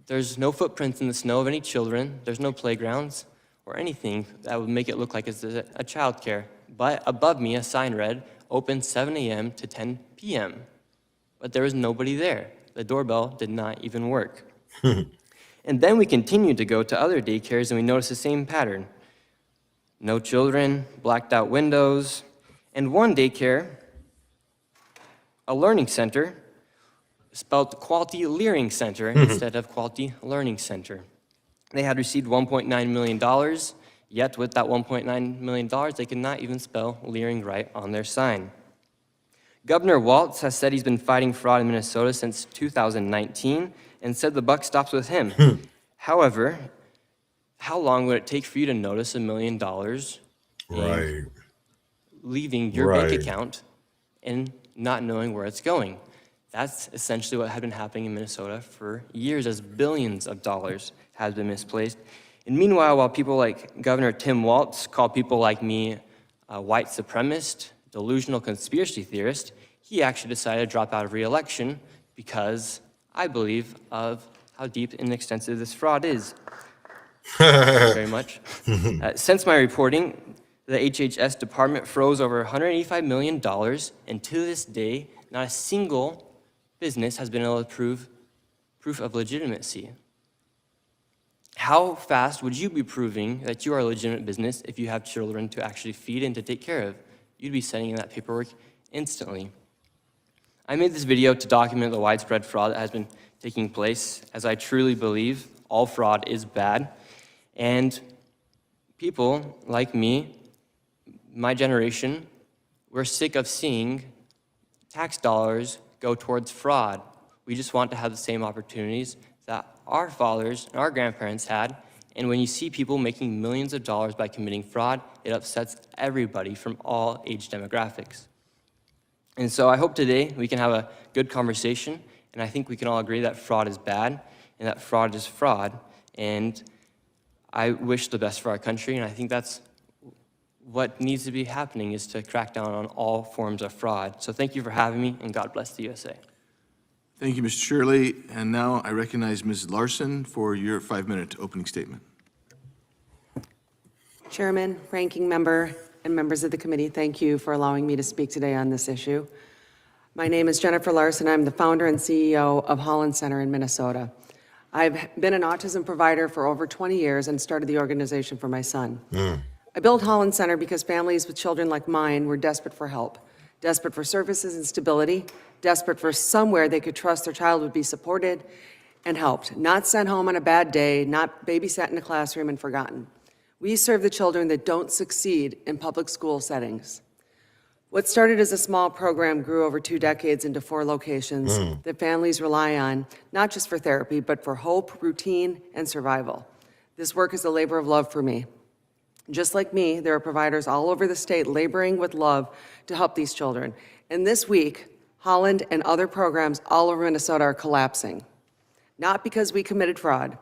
there's no footprints in the snow of any children. There's no playgrounds or anything that would make it look like it's a child care. But above me, a sign read, open 7 a.m. to 10 p.m. But there was nobody there. The doorbell did not even work. And then we continued to go to other daycares, and we noticed the same pattern. No children, blacked out windows, and one daycare, a learning center, spelled Quality Learning Center instead of Quality Learning Center. They had received $1.9 million, yet with that $1.9 million, they could not even spell Leering right on their sign. Governor Walz has said he's been fighting fraud in Minnesota since 2019 and said the buck stops with him. However, how long would it take for you to notice $1 million leaving your bank account and not knowing where it's going? That's essentially what had been happening in Minnesota for years, as billions of dollars has been misplaced. And meanwhile, while people like Governor Tim Walz call people like me a white supremacist, delusional conspiracy theorist, he actually decided to drop out of re-election because I believe of how deep and extensive this fraud is. Thank you very much. Since my reporting, The HHS department froze over $185 million, and to this day, not a single business has been able to prove proof of legitimacy. How fast would you be proving that you are a legitimate business if you have children to actually feed and to take care of? You'd be sending in that paperwork instantly. I made this video to document the widespread fraud that has been taking place, as I truly believe all fraud is bad. And people like me, my generation, we're sick of seeing tax dollars go towards fraud. We just want to have the same opportunities that our fathers and our grandparents had. And when you see people making millions of dollars by committing fraud, it upsets everybody from all age demographics. And so I hope today we can have a good conversation, and I think we can all agree that fraud is bad and that fraud is fraud. And I wish the best for our country, and I think that's what needs to be happening, is to crack down on all forms of fraud. So thank you for having me, and God bless the USA. Thank you, Mr. Shirley. And now I recognize Ms. Larson for your 5-minute opening statement. Chairman, Ranking Member, and members of the committee, thank you for allowing me to speak today on this issue. My name is Jennifer Larson. I'm the founder and CEO of Holland Center in Minnesota. I've been an autism provider for over 20 years and started the organization for my son. I built Holland Center because families with children like mine were desperate for help, desperate for services and stability, desperate for somewhere they could trust their child would be supported and helped, not sent home on a bad day, not babysat in a classroom and forgotten. We serve the children that don't succeed in public school settings. What started as a small program grew over 2 decades into 4 locations that families rely on, not just for therapy, but for hope, routine, and survival. This work is a labor of love for me. Just like me, there are providers all over the state laboring with love to help these children. And this week, Holland and other programs all over Minnesota are collapsing. Not because we committed fraud,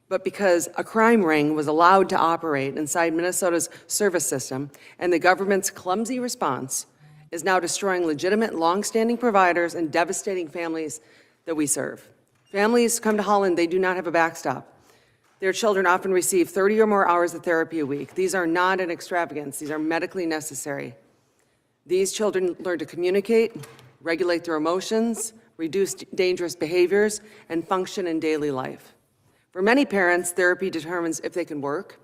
but because a crime ring was allowed to operate inside Minnesota's service system, and the government's clumsy response is now destroying legitimate, long-standing providers and devastating families that we serve. Families come to Holland, they do not have a backstop. Their children often receive 30 or more hours of therapy a week. These are not an extravagance, these are medically necessary. These children learn to communicate, regulate their emotions, reduce dangerous behaviors, and function in daily life. For many parents, therapy determines if they can work.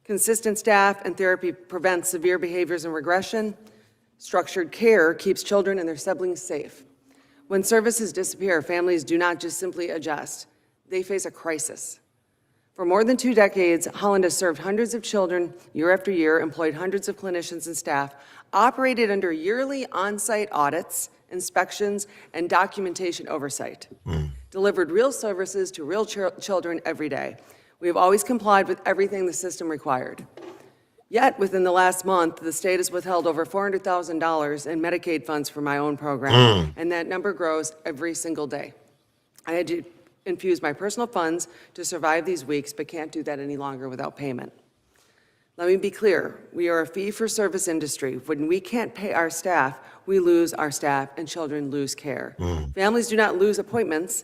Consistent staff and therapy prevents severe behaviors and regression. Structured care keeps children and their siblings safe. When services disappear, families do not just simply adjust. They face a crisis. For more than 2 decades, Holland has served hundreds of children year after year, employed hundreds of clinicians and staff, operated under yearly on-site audits, inspections, and documentation oversight. Delivered real services to real children every day. We have always complied with everything the system required. Yet, within the last month, the state has withheld over $400,000 in Medicaid funds for my own program, and that number grows every single day. I had to infuse my personal funds to survive these weeks, but can't do that any longer without payment. Let me be clear, we are a fee-for-service industry. When we can't pay our staff, we lose our staff and children lose care. Families do not lose appointments,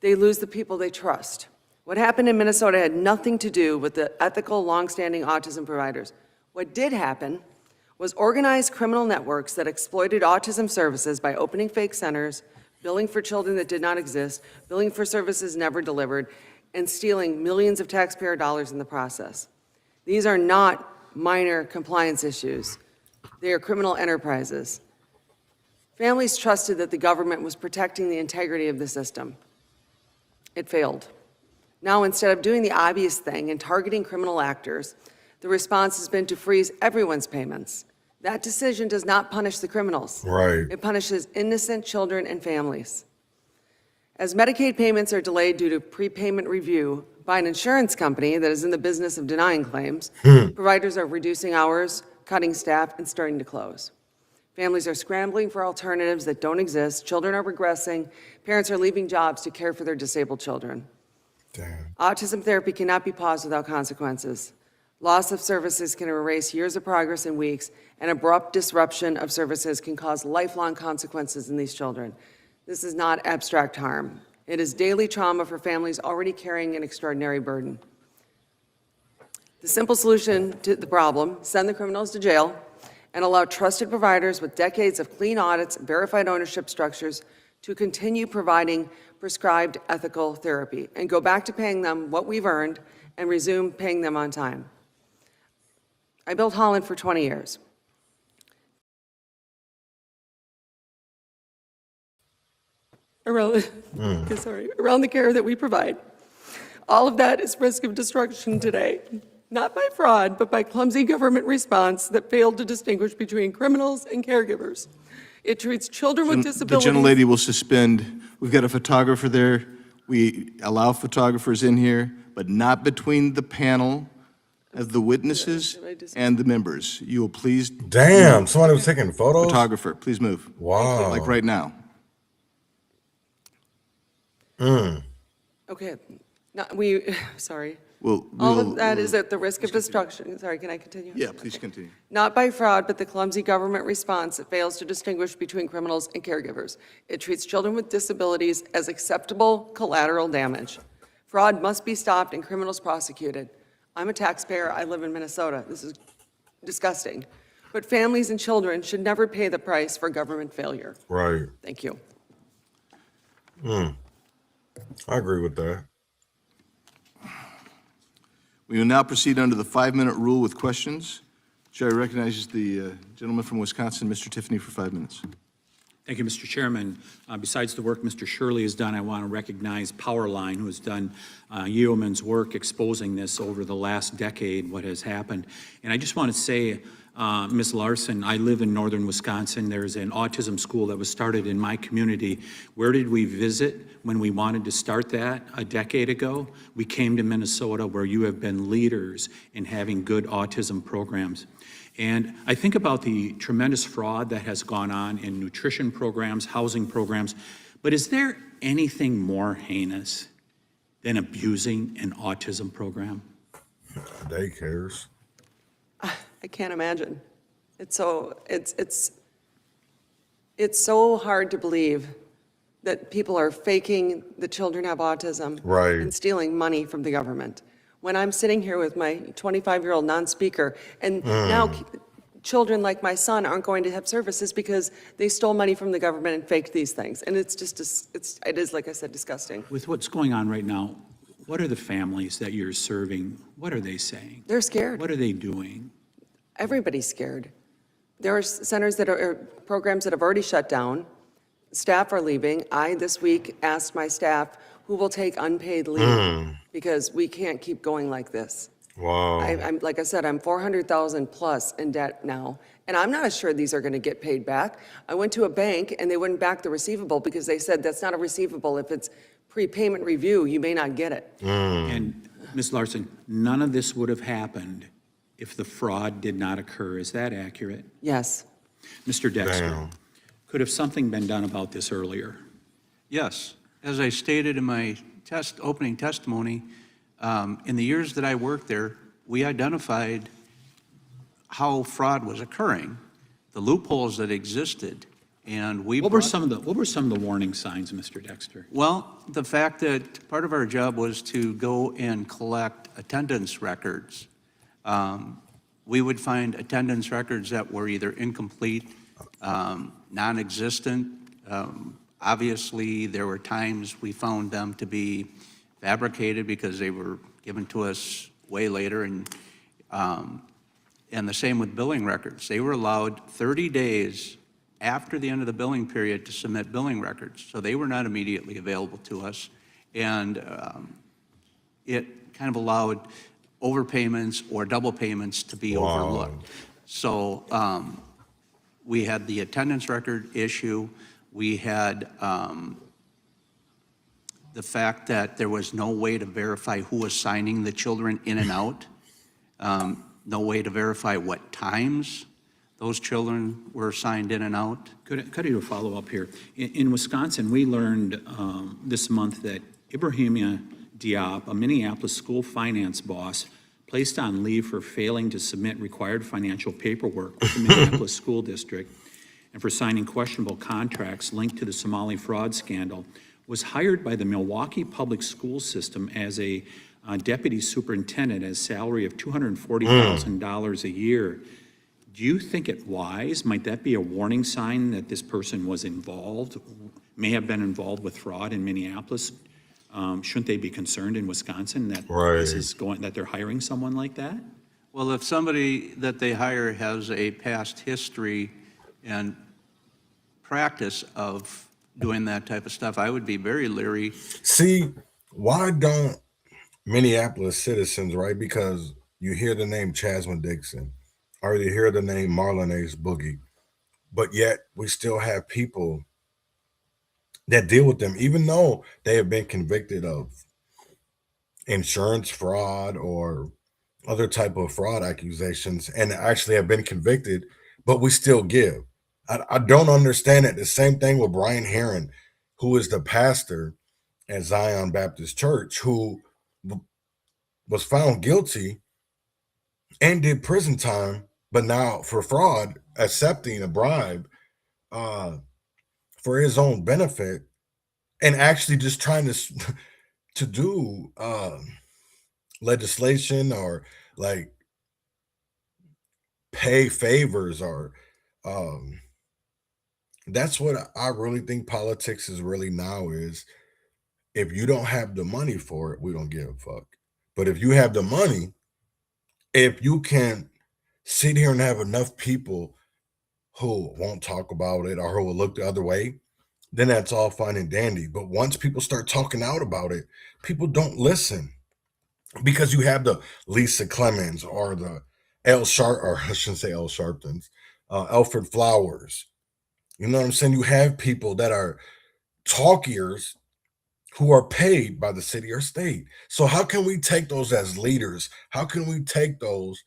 they lose the people they trust. What happened in Minnesota had nothing to do with the ethical, long-standing autism providers. What did happen was organized criminal networks that exploited autism services by opening fake centers, billing for children that did not exist, billing for services never delivered, and stealing millions of taxpayer dollars in the process. These are not minor compliance issues. They are criminal enterprises. Families trusted that the government was protecting the integrity of the system. It failed. Now, instead of doing the obvious thing and targeting criminal actors, the response has been to freeze everyone's payments. That decision does not punish the criminals. Right. It punishes innocent children and families. As Medicaid payments are delayed due to prepayment review by an insurance company that is in the business of denying claims, providers are reducing hours, cutting staff, and starting to close. Families are scrambling for alternatives that don't exist, children are regressing, parents are leaving jobs to care for their disabled children. Damn. Autism therapy cannot be paused without consequences. Loss of services can erase years of progress in weeks, and abrupt disruption of services can cause lifelong consequences in these children. This is not abstract harm. It is daily trauma for families already carrying an extraordinary burden. The simple solution to the problem, send the criminals to jail and allow trusted providers with decades of clean audits and verified ownership structures to continue providing prescribed ethical therapy and go back to paying them what we've earned and resume paying them on time. I built Holland for 20 years. Around the care that we provide. All of that is risk of destruction today, not by fraud, but by clumsy government response that failed to distinguish between criminals and caregivers. It treats children with disabilities. The gentlelady will suspend. We've got a photographer there. We allow photographers in here, but not between the panel of the witnesses and the members. You will please. Damn, somebody was taking photos? Photographer, please move. Wow. Like right now. Okay, sorry. All All of that is at the risk of destruction. Sorry, can I continue? Yeah, please continue. Not by fraud, but the clumsy government response that fails to distinguish between criminals and caregivers. It treats children with disabilities as acceptable collateral damage. Fraud must be stopped and criminals prosecuted. I'm a taxpayer. I live in Minnesota. This is disgusting. But families and children should never pay the price for government failure. Right. Thank you. I agree with that. We will now proceed under the 5-minute rule with questions. Chair recognizes the gentleman from Wisconsin, Mr. Tiffany, for 5 minutes. Thank you, Mr. Chairman. Besides the work Mr. Shirley has done, I want to recognize Powerline, who has done yeoman's work exposing this over the last decade, what has happened. And I just want to say, Ms. Larson, I live in northern Wisconsin. There's an autism school that was started in my community. Where did we visit when we wanted to start that a decade ago? We came to Minnesota, where you have been leaders in having good autism programs. And I think about the tremendous fraud that has gone on in nutrition programs, housing programs, but is there anything more heinous than abusing an autism program? Daycares. I can't imagine. It's so hard to believe that people are faking that children have autism Right. and stealing money from the government. When I'm sitting here with my 25-year-old non-speaker, and now children like my son aren't going to have services because they stole money from the government and faked these things. And it's just, it is, like I said, disgusting. With what's going on right now, what are the families that you're serving, what are they saying? They're scared. What are they doing? Everybody's scared. There are centers that are programs that have already shut down. Staff are leaving. I, this week, asked my staff who will take unpaid leave because we can't keep going like this. Wow. I'm like I said, I'm $400,000 plus in debt now, and I'm not assured these are going to get paid back. I went to a bank and they wouldn't back the receivable because they said that's not a receivable. If it's prepayment review, you may not get it. And Ms. Larson, none of this would have happened if the fraud did not occur. Is that accurate? Yes. Mr. Dexter, Damn. could have something been done about this earlier? Yes. As I stated in my opening testimony, in the years that I worked there, we identified how fraud was occurring, the loopholes that existed, and we What were some of the warning signs, Mr. Dexter? Well, the fact that part of our job was to go and collect attendance records. We would find attendance records that were either incomplete, non-existent. Obviously, there were times we found them to be fabricated because they were given to us way later, and the same with billing records. They were allowed 30 days after the end of the billing period to submit billing records, so they were not immediately available to us, and it kind of allowed overpayments or double payments to be overlooked. So we had the attendance record issue. We had the fact that there was no way to verify who was signing the children in and out, no way to verify what times those children were signed in and out. Could I do a follow-up here? In Wisconsin, we learned this month that Ibrahima Diop, a Minneapolis school finance boss, placed on leave for failing to submit required financial paperwork with the Minneapolis School District and for signing questionable contracts linked to the Somali fraud scandal, was hired by the Milwaukee Public School System as a deputy superintendent at a salary of $240,000 a year. Do you think it wise? Might that be a warning sign that this person was involved, may have been involved with fraud in Minneapolis? Shouldn't they be concerned in Wisconsin that this is going, that they're hiring someone like that? Well, if somebody that they hire has a past history and practice of doing that type of stuff, I would be very leery. See, why don't Minneapolis citizens, right? Because you hear the name Chasman Dixon, or you hear the name Marlon Ace Boogie, but yet we still have people that deal with them, even though they have been convicted of insurance fraud or other type of fraud accusations and actually have been convicted, but we still give. I don't understand it. The same thing with Brian Heron, who is the pastor at Zion Baptist Church, who was found guilty and did prison time, but now for fraud, accepting a bribe for his own benefit, and actually just trying to do legislation or like pay favors or that's what I really think politics is really now is if you don't have the money for it, we don't give a fuck. But if you have the money, if you can sit here and have enough people who won't talk about it or who will look the other way, then that's all fine and dandy. But once people start talking out about it, people don't listen because you have the Lisa Clemens or the or I shouldn't say L Sharptons, Alfred Flowers. You know what I'm saying? You have people that are talkiers who are paid by the city or state. So how can we take those as leaders? How can we take those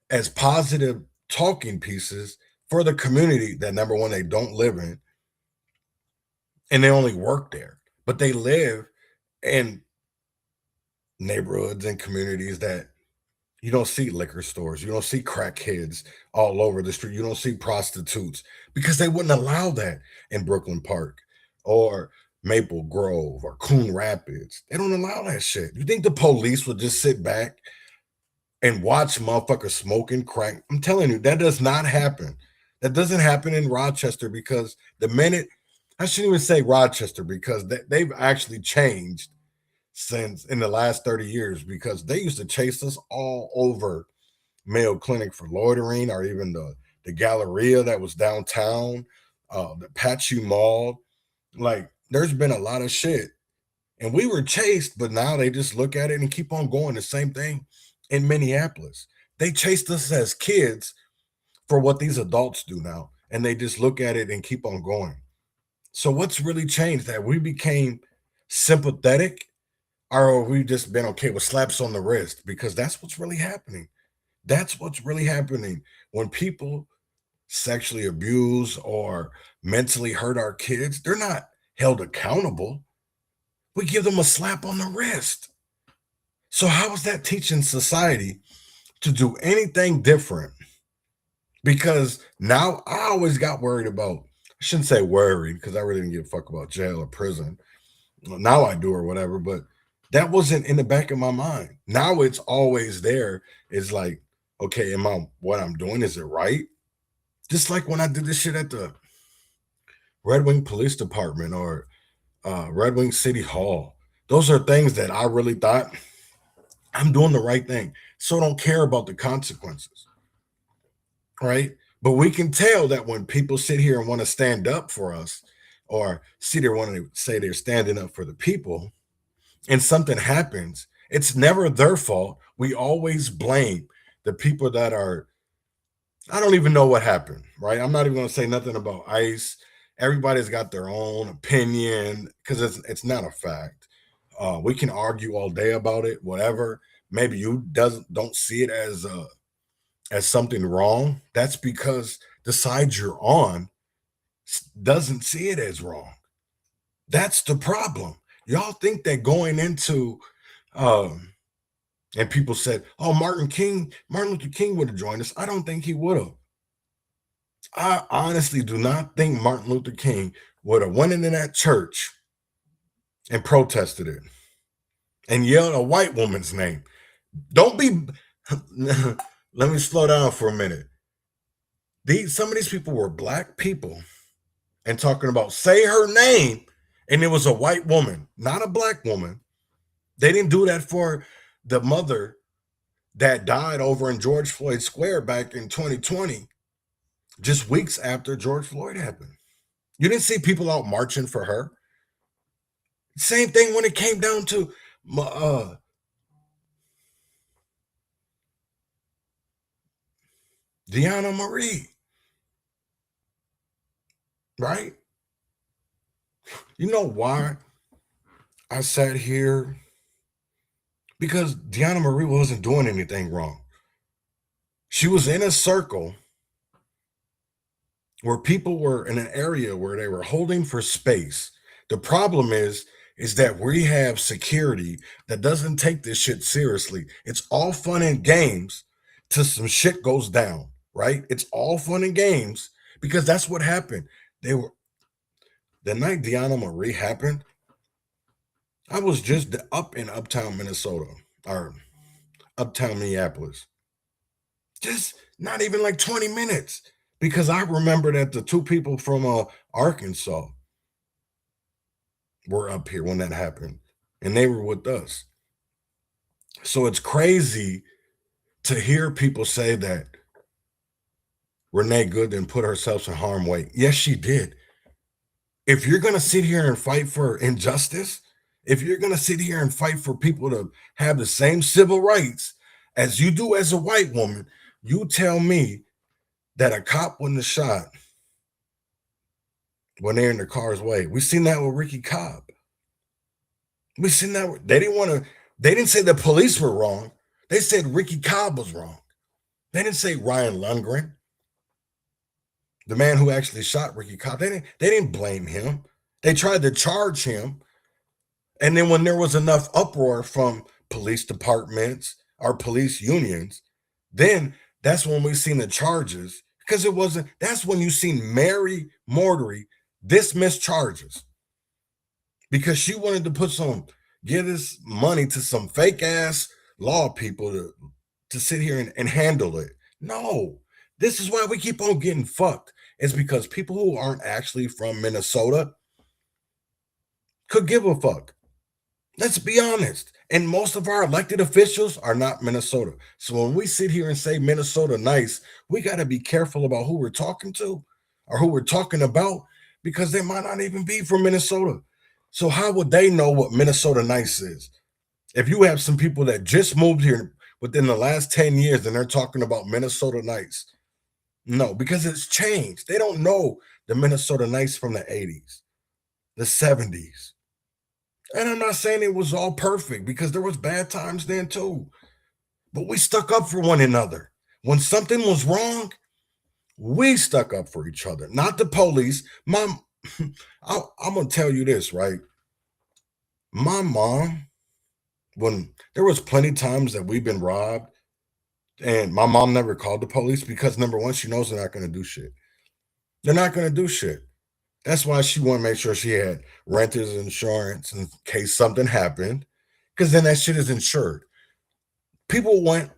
as positive talking pieces for the community that number one, they don't live in and they only work there, but they live in neighborhoods and communities that you don't see liquor stores, you don't see crackheads all over the street, you don't see prostitutes because they wouldn't allow that in Brooklyn Park or Maple Grove or Coon Rapids. They don't allow that shit. You think the police would just sit back and watch motherfuckers smoking crack? I'm telling you, that does not happen. That doesn't happen in Rochester because the minute, I shouldn't even say Rochester because they've actually changed since in the last 30 years because they used to chase us all over Mayo Clinic for loitering or even the Galleria that was downtown, the Pachu Mall. Like there's been a lot of shit and we were chased, but now they just look at it and keep on going. The same thing in Minneapolis. They chased us as kids for what these adults do now. And they just look at it and keep on going. So what's really changed that we became sympathetic or have we just been okay with slaps on the wrist? Because that's what's really happening. That's what's really happening when people sexually abuse or mentally hurt our kids. They're not held accountable. We give them a slap on the wrist. So how is that teaching society to do anything different? Because now I always got worried about, I shouldn't say worried because I really didn't give a fuck about jail or prison. Now I do or whatever, but that wasn't in the back of my mind. Now it's always there. It's like, okay, what I'm doing, is it right? Just like when I did this shit at the Red Wing Police Department or Red Wing City Hall. Those are things that I really thought I'm doing the right thing. So don't care about the consequences, right? But we can tell that when people sit here and want to stand up for us or sit here want to say they're standing up for the people and something happens, it's never their fault. We always blame the people that are, I don't even know what happened, right? I'm not even going to say nothing about ICE. Everybody's got their own opinion because it's not a fact. We can argue all day about it, whatever. Maybe you don't see it as something wrong. That's because the side you're on doesn't see it as wrong. That's the problem. Y'all think that going into and people said, oh, Martin Luther King would have joined us. I don't think he would have. I honestly do not think Martin Luther King would have went into that church and protested it. and yelled a white woman's name. Don't be, let me slow down for a minute. Some of these people were black people and talking about say her name, and it was a white woman, not a black woman. They didn't do that for the mother that died over in George Floyd Square back in 2020, just weeks after George Floyd happened. You didn't see people out marching for her. Same thing when it came down to Deanna Marie, right? You know why I sat here? Because Deanna Marie wasn't doing anything wrong. She was in a circle where people were in an area where they were holding for space. The problem is that we have security that doesn't take this shit seriously. It's all fun and games till some shit goes down, right? It's all fun and games because that's what happened. The night Deanna Marie happened, I was just up in uptown Minnesota, or uptown Minneapolis. Just not even like 20 minutes. Because I remember that the two people from Arkansas were up here when that happened, and they were with us. So it's crazy to hear people say that Renee Good didn't put herself in harm's way. Yes, she did. If you're going to sit here and fight for injustice, if you're going to sit here and fight for people to have the same civil rights as you do as a white woman, you tell me that a cop wouldn't have shot when they're in the car's way. We seen that with Ricky Cobb. We seen that. They didn't say the police were wrong. They said Ricky Cobb was wrong. They didn't say Ryan Lundgren, the man who actually shot Ricky Cobb. They didn't blame him. They tried to charge him. And then when there was enough uproar from police departments or police unions, then that's when we seen the charges. Because that's when you seen Mary Mortery dismiss charges. Because she wanted to give this money to some fake ass law people to sit here and handle it. No, this is why we keep on getting fucked. It's because people who aren't actually from Minnesota could give a fuck. Let's be honest. And most of our elected officials are not Minnesota. So when we sit here and say Minnesota nice, we got to be careful about who we're talking to or who we're talking about, because they might not even be from Minnesota. So how would they know what Minnesota nice is? If you have some people that just moved here within the last 10 years and they're talking about Minnesota nice. No, because it's changed. They don't know the Minnesota nice from the 80s, the 70s. And I'm not saying it was all perfect, because there was bad times then too. But we stuck up for one another. When something was wrong, we stuck up for each other, not the police. I'm going to tell you this, right? My mom, when there was plenty of times that we've been robbed, and my mom never called the police because, number one, she knows they're not going to do shit. They're not going to do shit. That's why she wanted to make sure she had renter's insurance in case something happened, because then that shit is insured. People went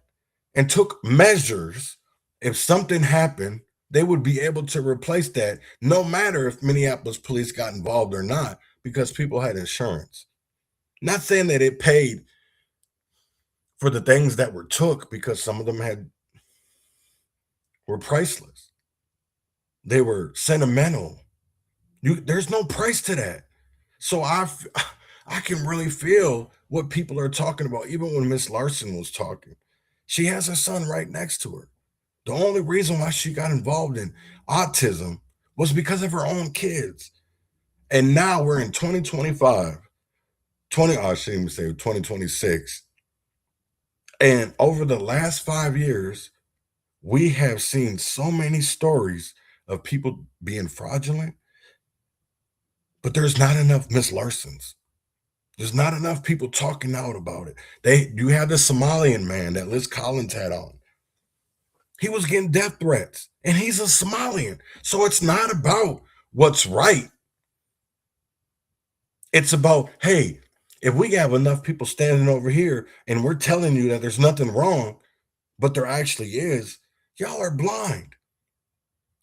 and took measures. If something happened, they would be able to replace that, no matter if Minneapolis police got involved or not, because people had insurance. Not saying that it paid for the things that were took, because some of them were priceless. They were sentimental. There's no price to that. So I can really feel what people are talking about. Even when Miss Larson was talking, she has her son right next to her. The only reason why she got involved in autism was because of her own kids. And now we're in 2025, I shouldn't even say 2026. And over the last 5 years, we have seen so many stories of people being fraudulent, but there's not enough Miss Larsons. There's not enough people talking out about it. You have the Somalian man that Liz Collins had on. He was getting death threats, and he's a Somalian. So it's not about what's right. It's about, hey, If we have enough people standing over here and we're telling you that there's nothing wrong, but there actually is, y'all are blind.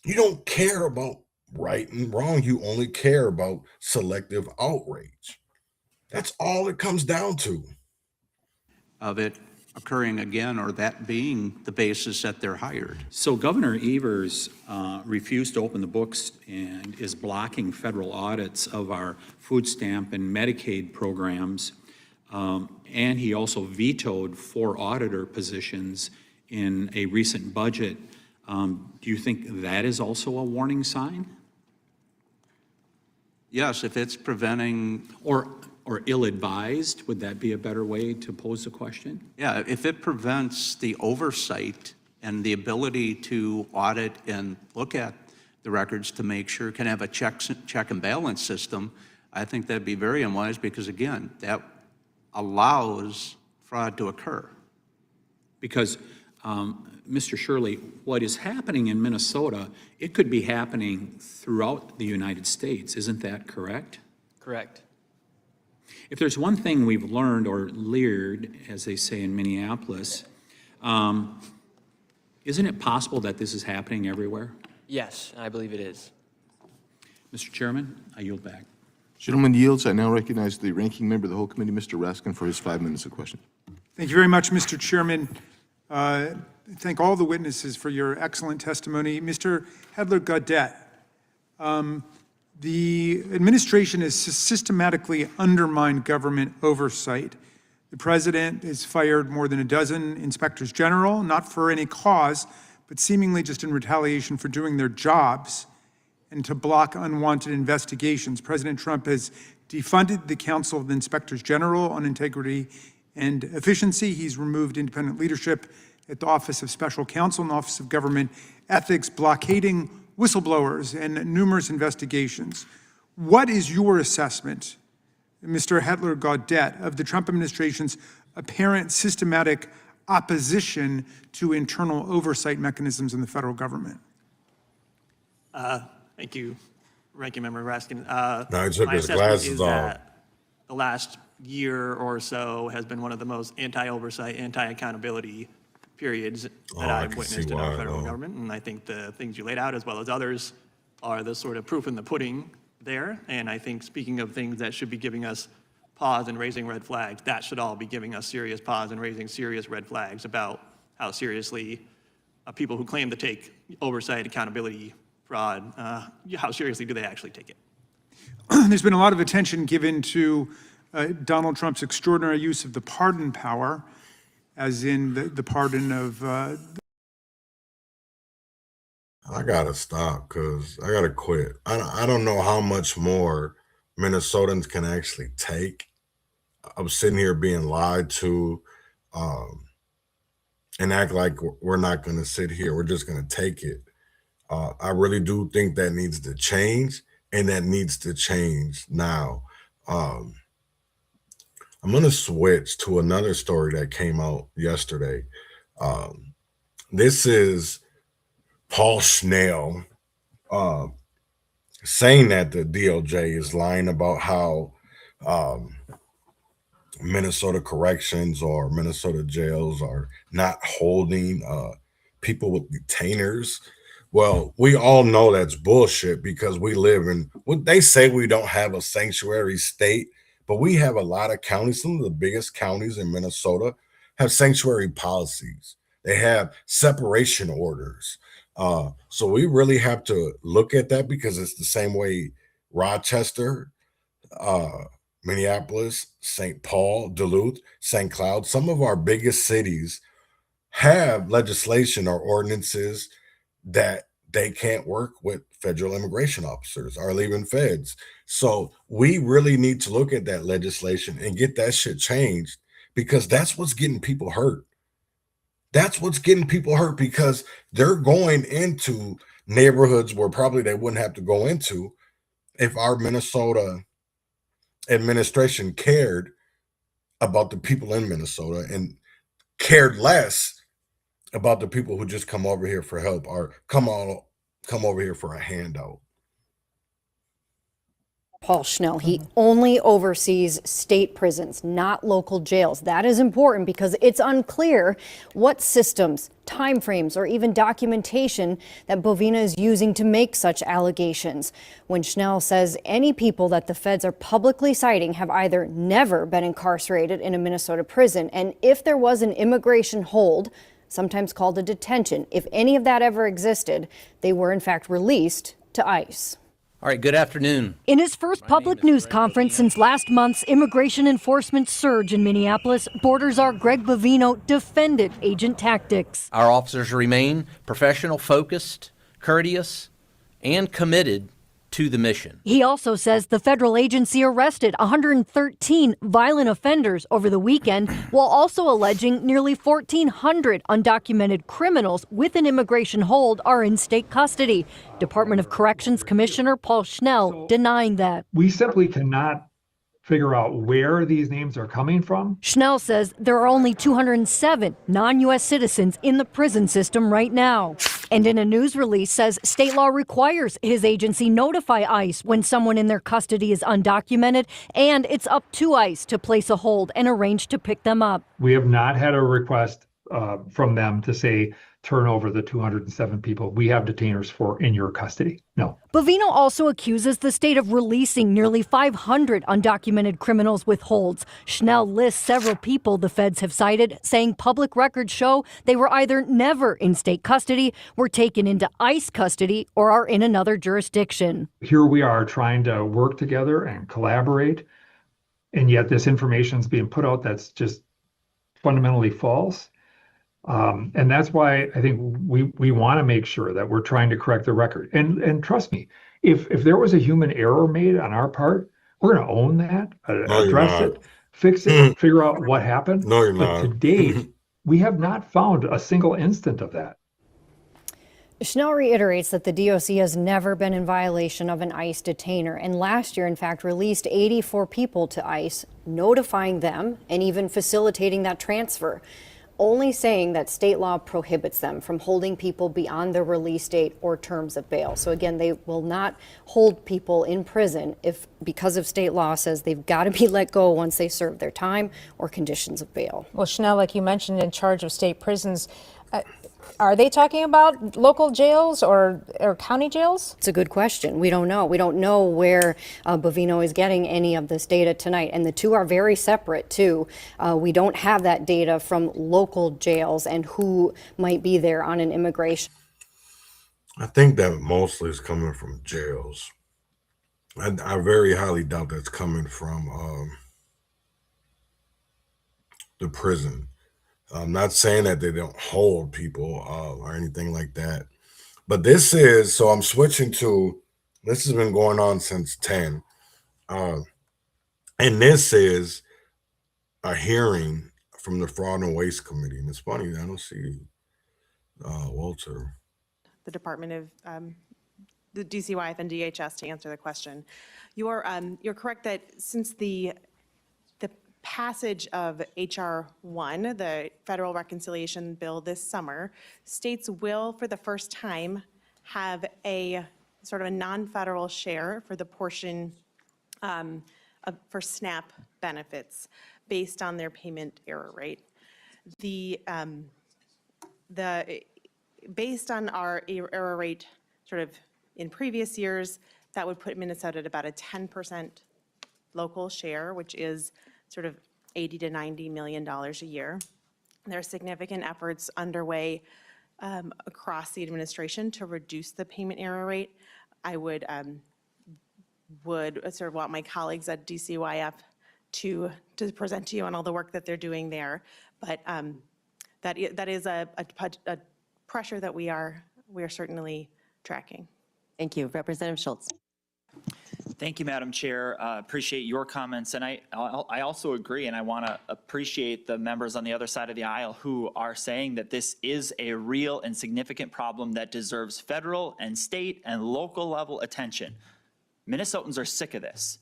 You don't care about right and wrong. You only care about selective outrage. That's all it comes down to. Of it occurring again, or that being the basis that they're hired. So Governor Evers refused to open the books and is blocking federal audits of our food stamp and Medicaid programs. And he also vetoed 4 auditor positions in a recent budget. Do you think that is also a warning sign? Yes, if it's preventing. Or ill-advised, would that be a better way to pose the question? Yeah, if it prevents the oversight and the ability to audit and look at the records to make sure, can have a check and balance system, I think that'd be very unwise, because again, that allows fraud to occur. Because, Mr. Shirley, what is happening in Minnesota, it could be happening throughout the United States. Isn't that correct? Correct. If there's one thing we've learned or leered, as they say in Minneapolis, isn't it possible that this is happening everywhere? Yes, I believe it is. Mr. Chairman, I yield back. Gentleman yields. I now recognize the ranking member of the whole committee, Mr. Raskin, for his 5 minutes of question. Thank you very much, Mr. Chairman. Thank all the witnesses for your excellent testimony. Mr. Hedler-Gaudet, the administration has systematically undermined government oversight. The president has fired more than a dozen inspectors general, not for any cause, but seemingly just in retaliation for doing their jobs and to block unwanted investigations. President Trump has defunded the Council of the Inspectors General on Integrity and Efficiency. He's removed independent leadership at the Office of Special Counsel and Office of Government Ethics, blockading whistleblowers and numerous investigations. What is your assessment, Mr. Hedler-Gaudet, of the Trump administration's apparent systematic opposition to internal oversight mechanisms in the federal government? Thank you, Ranking Member Raskin. No, he took my his assessment glasses is off. that the last year or so has been one of the most anti-oversight, anti-accountability periods that I've witnessed in our federal government. And I think the things you laid out, as well as others, are the sort of proof in the pudding there. And I think, speaking of things that should be giving us pause and raising red flags, that should all be giving us serious pause and raising serious red flags about how seriously people who claim to take oversight, accountability, fraud, how seriously do they actually take it? There's been a lot of attention given to Donald Trump's extraordinary use of the pardon power, as in the pardon of... I gotta stop, because I gotta quit. I don't know how much more Minnesotans can actually take. I'm sitting here being lied to, and act like we're not gonna sit here. We're just gonna take it. I really do think that needs to change, and that needs to change now. I'm going to switch to another story that came out yesterday. This is Paul Schnell saying that the DOJ is lying about how Minnesota corrections or Minnesota jails are not holding people with detainers. Well, we all know that's bullshit, because we live in what they say we don't have a sanctuary state, but we have a lot of counties. Some of the biggest counties in Minnesota have sanctuary policies. They have separation orders. So we really have to look at that, because it's the same way Rochester, Minneapolis, St. Paul, Duluth, St. Cloud, some of our biggest cities have legislation or ordinances that they can't work with federal immigration officers or leaving feds. So we really need to look at that legislation and get that shit changed, because that's what's getting people hurt. That's what's getting people hurt, because they're going into neighborhoods where probably they wouldn't have to go into if our Minnesota administration cared about the people in Minnesota and cared less about the people who just come over here for help or come over here for a handout. Paul Schnell, he only oversees state prisons, not local jails. That is important because it's unclear what systems, timeframes, or even documentation that Bovina is using to make such allegations. When Schnell says any people that the feds are publicly citing have either never been incarcerated in a Minnesota prison, and if there was an immigration hold, sometimes called a detention, if any of that ever existed, they were in fact released to ICE. All right, good afternoon. In his first public news conference since last month's immigration enforcement surge in Minneapolis, Border Czar Greg Bovino defended agent tactics. Our officers remain professional, focused, courteous, and committed to the mission. He also says the federal agency arrested 113 violent offenders over the weekend, while also alleging nearly 1,400 undocumented criminals with an immigration hold are in state custody. Department of Corrections Commissioner Paul Schnell denying that. We simply cannot figure out where these names are coming from. Schnell says there are only 207 non-U.S. citizens in the prison system right now. And in a news release says state law requires his agency notify ICE when someone in their custody is undocumented, and it's up to ICE to place a hold and arrange to pick them up. We have not had a request from them to say, turn over the 207 people we have detainers for in your custody. No. Bovino also accuses the state of releasing nearly 500 undocumented criminals with holds. Schnell lists several people the feds have cited, saying public records show they were either never in state custody, were taken into ICE custody, or are in another jurisdiction. Here we are trying to work together and collaborate, and yet this information is being put out that's just fundamentally false. And that's why I think we want to make sure that we're trying to correct the record. And trust me, if there was a human error made on our part, we're going to own that, address it, fix it, figure out what happened. No, you're but not. To date, we have not found a single instant of that. Schnell reiterates that the DOC has never been in violation of an ICE detainer, and last year, in fact, released 84 people to ICE, notifying them and even facilitating that transfer, only saying that state law prohibits them from holding people beyond their release date or terms of bail. So again, they will not hold people in prison if, because of state law, says they've got to be let go once they serve their time or conditions of bail. Well, Schnell, like you mentioned, in charge of state prisons, are they talking about local jails or county jails? It's a good question. We don't know. We don't know where Bovino is getting any of this data tonight. And the two are very separate, too. We don't have that data from local jails and who might be there on an immigration. I think that mostly is coming from jails. I very highly doubt that's coming from the prison. I'm not saying that they don't hold people or anything like that. But this is, so I'm switching to, this has been going on since 10. And this is a hearing from the Fraud and Waste Committee. And it's funny, I don't see Walter. The Department of the DCYF and DHS to answer the question. You're correct that since the passage of H.R. 1, the Federal Reconciliation Bill this summer, states will, for the first time, have a sort of a non-federal share for the portion for SNAP benefits based on their payment error rate. Based on our error rate sort of in previous years, that would put Minnesota at about a 10% local share, which is sort of $80 to $90 million a year. There are significant efforts underway across the administration to reduce the payment error rate. I would sort of want my colleagues at DCYF to present to you on all the work that they're doing there. But that is a pressure that we are certainly tracking. Thank you. Representative Schultz. Thank you, Madam Chair. Appreciate your comments. And I also agree, and I want to appreciate the members on the other side of the aisle who are saying that this is a real and significant problem that deserves federal and state and local level attention. Minnesotans are sick of this.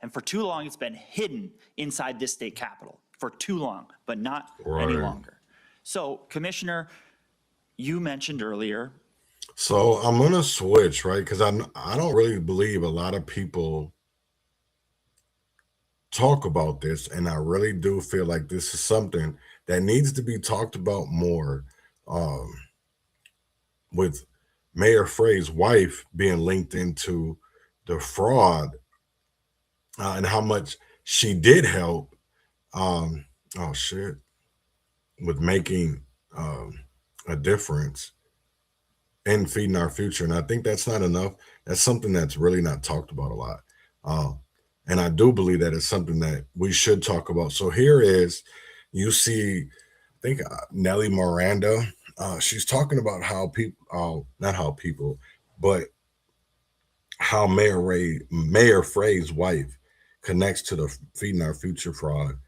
And for too long, it's been hidden inside this state capitol. For too long, but not any longer. So, Commissioner, you mentioned earlier. So I'm going to switch, right? Because I don't really believe a lot of people talk about this, and I really do feel like this is something that needs to be talked about more, with Mayor Frey's wife being linked into the fraud, and how much she did help, with making a difference in feeding our future. And I think that's not enough. That's something that's really not talked about a lot. And I do believe that it's something that we should talk about. So here is, you see, I think Nellie Miranda, she's talking about how people, not how people, but how Mayor Frey's wife connects to the Feeding Our Future fraud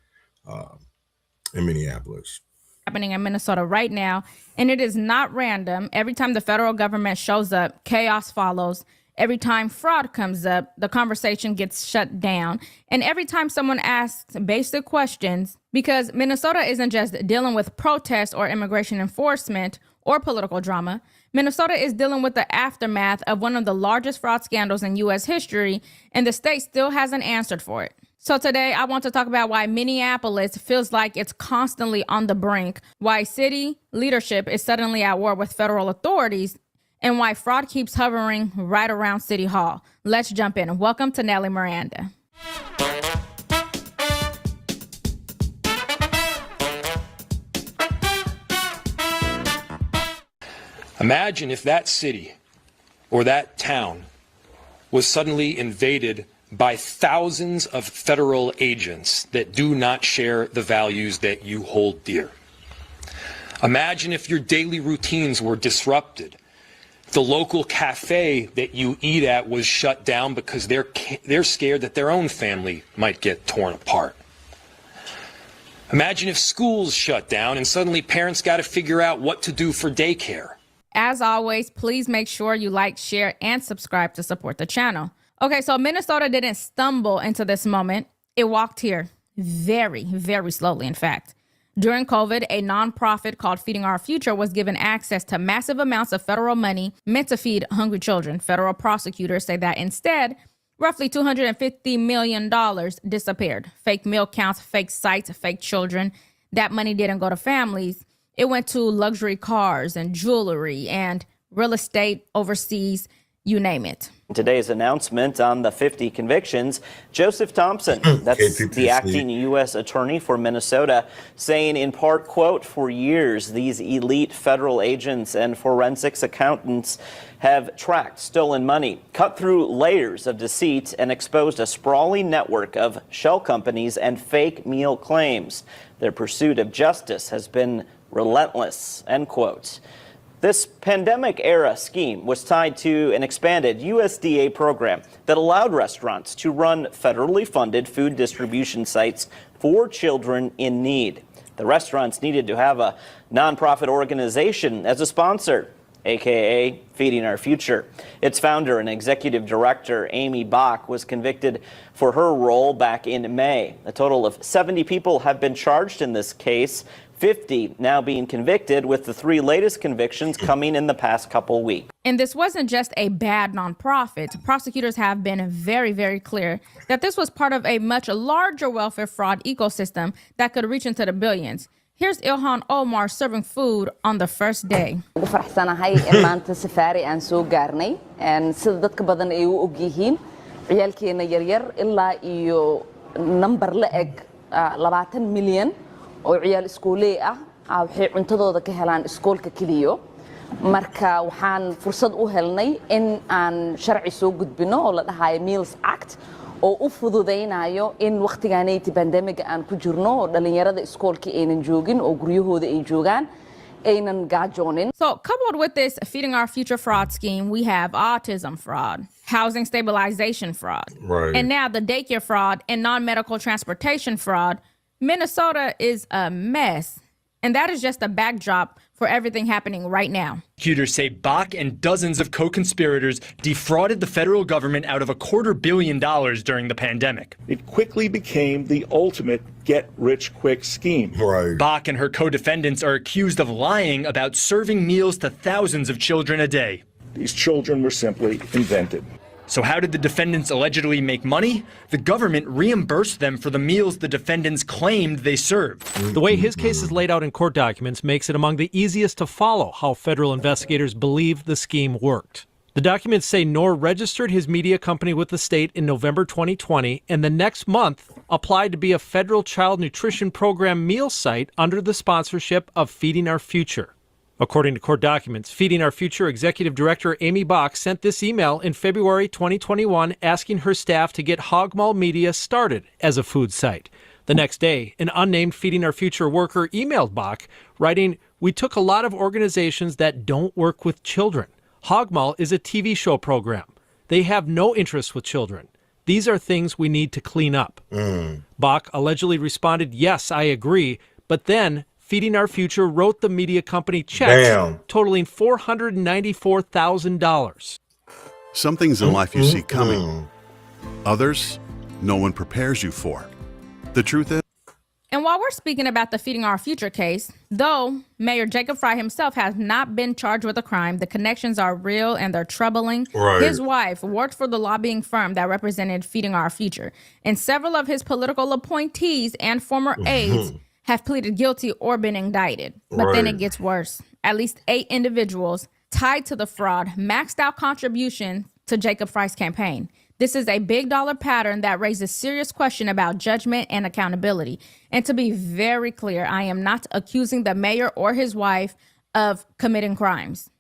in Minneapolis. Happening in Minnesota right now, and it is not random. Every time the federal government shows up, chaos follows. Every time fraud comes up, the conversation gets shut down. And every time someone asks basic questions, because Minnesota isn't just dealing with protests or immigration enforcement or political drama. Minnesota is dealing with the aftermath of one of the largest fraud scandals in U.S. history, and the state still hasn't answered for it. So today I want to talk about why Minneapolis feels like it's constantly on the brink, why city leadership is suddenly at war with federal authorities, and why fraud keeps hovering right around City Hall. Let's jump in. Welcome to Nellie Miranda. Imagine if that city or that town was suddenly invaded by thousands of federal agents that do not share the values that you hold dear. Imagine if your daily routines were disrupted. The local cafe that you eat at was shut down because they're scared that their own family might get torn apart. Imagine if schools shut down and suddenly parents got to figure out what to do for daycare. As always, please make sure you like, share, and subscribe to support the channel. Okay, so Minnesota didn't stumble into this moment. It walked here very, very slowly, in fact. During COVID, a nonprofit called Feeding Our Future was given access to massive amounts of federal money meant to feed hungry children. Federal prosecutors say that instead, roughly $250 million disappeared. Fake meal counts, fake sites, fake children. That money didn't go to families. It went to luxury cars and jewelry and real estate overseas, you name it. Today's announcement on the 50 convictions, Joseph Thompson, that's the acting U.S. attorney for Minnesota, saying in part, quote, "For years, these elite federal agents and forensics accountants have tracked stolen money, cut through layers of deceit, and exposed a sprawling network of shell companies and fake meal claims. Their pursuit of justice has been relentless," end quote. This pandemic-era scheme was tied to an expanded USDA program that allowed restaurants to run federally funded food distribution sites for children in need. The restaurants needed to have a nonprofit organization as a sponsor, aka Feeding Our Future. Its founder and executive director, Amy Bach, was convicted for her role back in May. A total of 70 people have been charged in this case, 50 now being convicted, with the 3 latest convictions coming in the past couple weeks. And this wasn't just a bad nonprofit. Prosecutors have been very, very clear that this was part of a much larger welfare fraud ecosystem that could reach into the billions. Here's Ilhan Omar serving food on the first day. faraxsanahay in maanta safari aan soo gaarnay sida dadka badan ay u og yihiin ciyaalkeena yaryar ilaa iyo number la eg 20 milyan oo ciyaal iskooley ah waxay cuntadooda ka helaan iskoolka kaliya marka waxaan fursad u helnay in aan sharci soo gudbino oo la dhahayo Meals Act oo u fududeynayo in waqtigaanay pandemic aan ku jirno oo dhalinyarada iskoolka aynan joogin oo guryahooda ay joogaan aynan gaajoonin. So coupled with this Feeding Our Future fraud scheme, we have autism fraud, housing stabilization fraud, and now the daycare fraud and non-medical transportation fraud. Minnesota is a mess, and that is just a backdrop for everything happening right now. Prosecutors say Bach and dozens of co-conspirators defrauded the federal government out of $250 million during the pandemic. It quickly became the ultimate get-rich-quick scheme. Bach and her co-defendants are accused of lying about serving meals to thousands of children a day. These children were simply invented. So how did the defendants allegedly make money? The government reimbursed them for the meals the defendants claimed they served. The way his case is laid out in court documents makes it among the easiest to follow how federal investigators believe the scheme worked. The documents say Knorr registered his media company with the state in November 2020 and the next month applied to be a federal child nutrition program meal site under the sponsorship of Feeding Our Future. According to court documents, Feeding Our Future Executive Director Amy Bach sent this email in February 2021 asking her staff to get Hogmail Media started as a food site. The next day, an unnamed Feeding Our Future worker emailed Bach, writing, "We took a lot of organizations that don't work with children. Hogmail is a TV show program. They have no interest with children. These are things we need to clean up." Bach allegedly responded, "Yes, I agree," but then Feeding Our Future wrote the media company checks totaling $494,000. Some things in life you see coming. Others, no one prepares you for. The truth is, And while we're speaking about the Feeding Our Future case, though Mayor Jacob Frey himself has not been charged with a crime, the connections are real and they're troubling. Right. His wife worked for the lobbying firm that represented Feeding Our Future, and several of his political appointees and former aides have pleaded guilty or been indicted. But then it gets worse. At least 8 individuals tied to the fraud maxed out contribution to Jacob Frey's campaign. This is a big dollar pattern that raises serious question about judgment and accountability. And to be very clear, I am not accusing the mayor or his wife of committing crimes.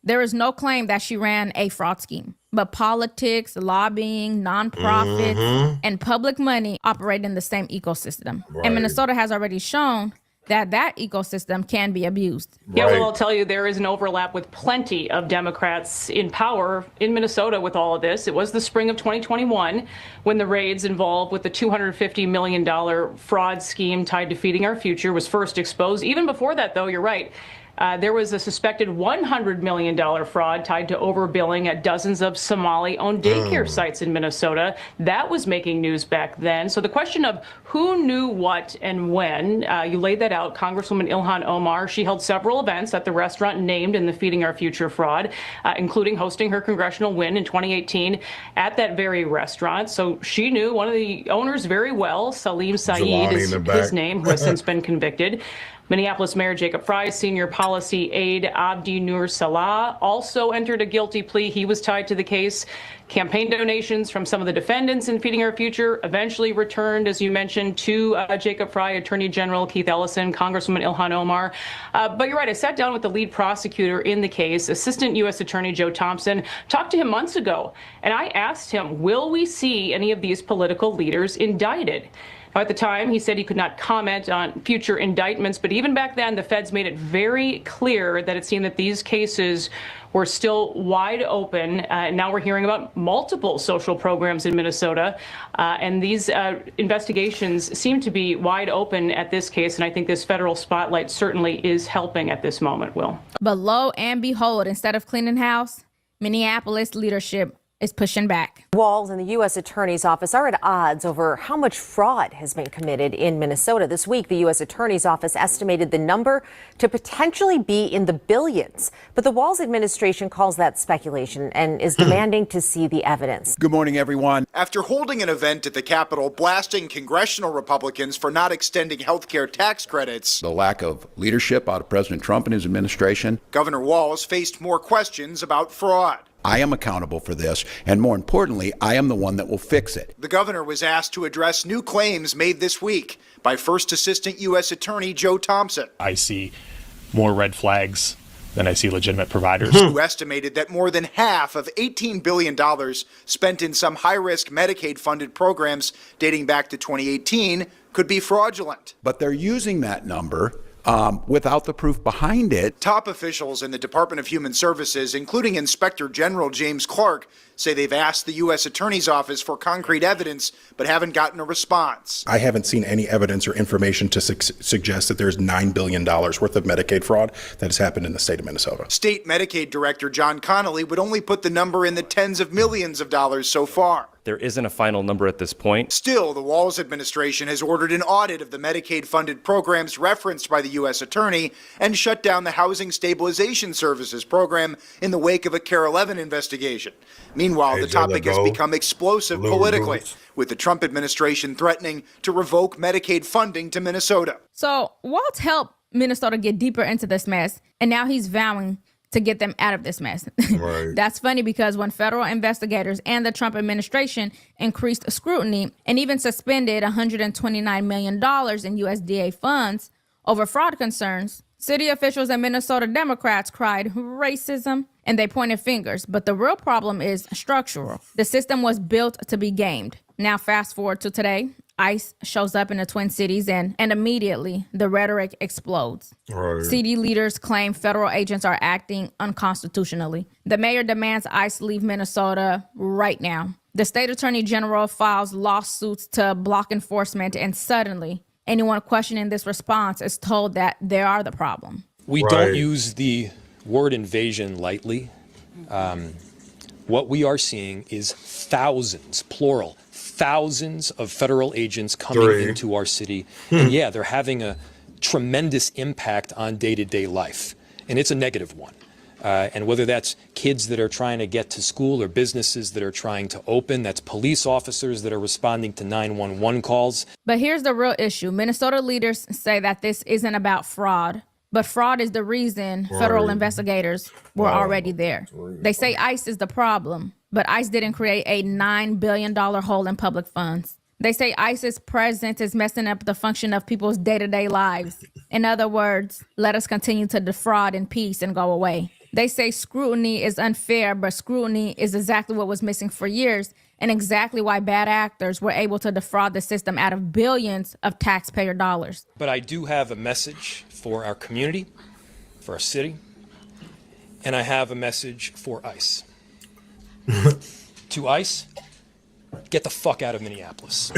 There is no claim that she ran a fraud scheme, but politics, lobbying, nonprofits, and public money operate in the same ecosystem. And Minnesota has already shown that that ecosystem can be abused. Yeah, well, I'll tell you, there is an overlap with plenty of Democrats in power in Minnesota with all of this. It was the spring of 2021 when the raids involved with the $250 million fraud scheme tied to Feeding Our Future was first exposed. Even before that, though, you're right. There was a suspected $100 million fraud tied to overbilling at dozens of Somali-owned daycare sites in Minnesota. That was making news back then. So the question of who knew what and when, you laid that out. Congresswoman Ilhan Omar, she held several events at the restaurant named in the Feeding Our Future fraud, including hosting her congressional win in 2018 at that very restaurant. So she knew one of the owners very well. Salim Saeed is his name, who has since been convicted. Minneapolis Mayor Jacob Frey's senior policy aide, Abdi Nur Salah, also entered a guilty plea. He was tied to the case. Campaign donations from some of the defendants in Feeding Our Future eventually returned, as you mentioned, to Jacob Frey, Attorney General Keith Ellison, Congresswoman Ilhan Omar. But you're right, I sat down with the lead prosecutor in the case, Assistant U.S. Attorney Joe Thompson, talked to him months ago, and I asked him, will we see any of these political leaders indicted? At the time, he said he could not comment on future indictments, but even back then, the feds made it very clear that it seemed that these cases were still wide open. Now we're hearing about multiple social programs in Minnesota, and these investigations seem to be wide open at this case, and I think this federal spotlight certainly is helping at this moment, Will. But lo and behold, instead of cleaning house, Minneapolis leadership is pushing back. Walls and the U.S. Attorney's Office are at odds over how much fraud has been committed in Minnesota. This week, the U.S. Attorney's Office estimated the number to potentially be in the billions. But the Walls administration calls that speculation and is demanding to see the evidence. Good morning, everyone. After holding an event at the Capitol blasting congressional Republicans for not extending health care tax credits, the lack of leadership out of President Trump and his administration, Governor Walz faced more questions about fraud. I am accountable for this, and more importantly, I am the one that will fix it. The governor was asked to address new claims made this week by First Assistant U.S. Attorney Joe Thompson. I see more red flags than I see legitimate providers. Who estimated that more than half of $18 billion spent in some high-risk Medicaid-funded programs dating back to 2018 could be fraudulent. But they're using that number without the proof behind it. Top officials in the Department of Human Services, including Inspector General James Clark, say they've asked the U.S. Attorney's Office for concrete evidence, but haven't gotten a response. I haven't seen any evidence or information to suggest that there's $9 billion worth of Medicaid fraud that has happened in the state of Minnesota. State Medicaid Director John Connolly would only put the number in the tens of millions of dollars so far. There isn't a final number at this point. Still, the Walz administration has ordered an audit of the Medicaid-funded programs referenced by the U.S. Attorney and shut down the Housing Stabilization Services program in the wake of a Care 11 investigation. Meanwhile, the topic has become explosive politically, with the Trump administration threatening to revoke Medicaid funding to Minnesota. So Walz helped Minnesota get deeper into this mess, and now he's vowing to get them out of this mess. Right. That's funny because when federal investigators and the Trump administration increased scrutiny and even suspended $129 million in USDA funds over fraud concerns, city officials and Minnesota Democrats cried racism and they pointed fingers. But the real problem is structural. The system was built to be gamed. Now fast forward to today. ICE shows up in the Twin Cities and immediately the rhetoric explodes. Right. City leaders claim federal agents are acting unconstitutionally. The mayor demands ICE leave Minnesota right now. The state attorney general files lawsuits to block enforcement, and suddenly anyone questioning this response is told that they are the problem. We don't use the word invasion lightly. What we are seeing is thousands, plural, thousands of federal agents coming into our city. And yeah, they're having a tremendous impact on day-to-day life. And it's a negative one. And whether that's kids that are trying to get to school or businesses that are trying to open, that's police officers that are responding to 911 calls. But here's the real issue. Minnesota leaders say that this isn't about fraud, but fraud is the reason federal investigators were already there. They say ICE is the problem, but ICE didn't create a $9 billion hole in public funds. They say ICE's presence is messing up the function of people's day-to-day lives. In other words, let us continue to defraud in peace and go away. They say scrutiny is unfair, but scrutiny is exactly what was missing for years and exactly why bad actors were able to defraud the system out of billions of taxpayer dollars. But I do have a message for our community, for our city, and I have a message for ICE. To ICE, get the fuck out of Minneapolis.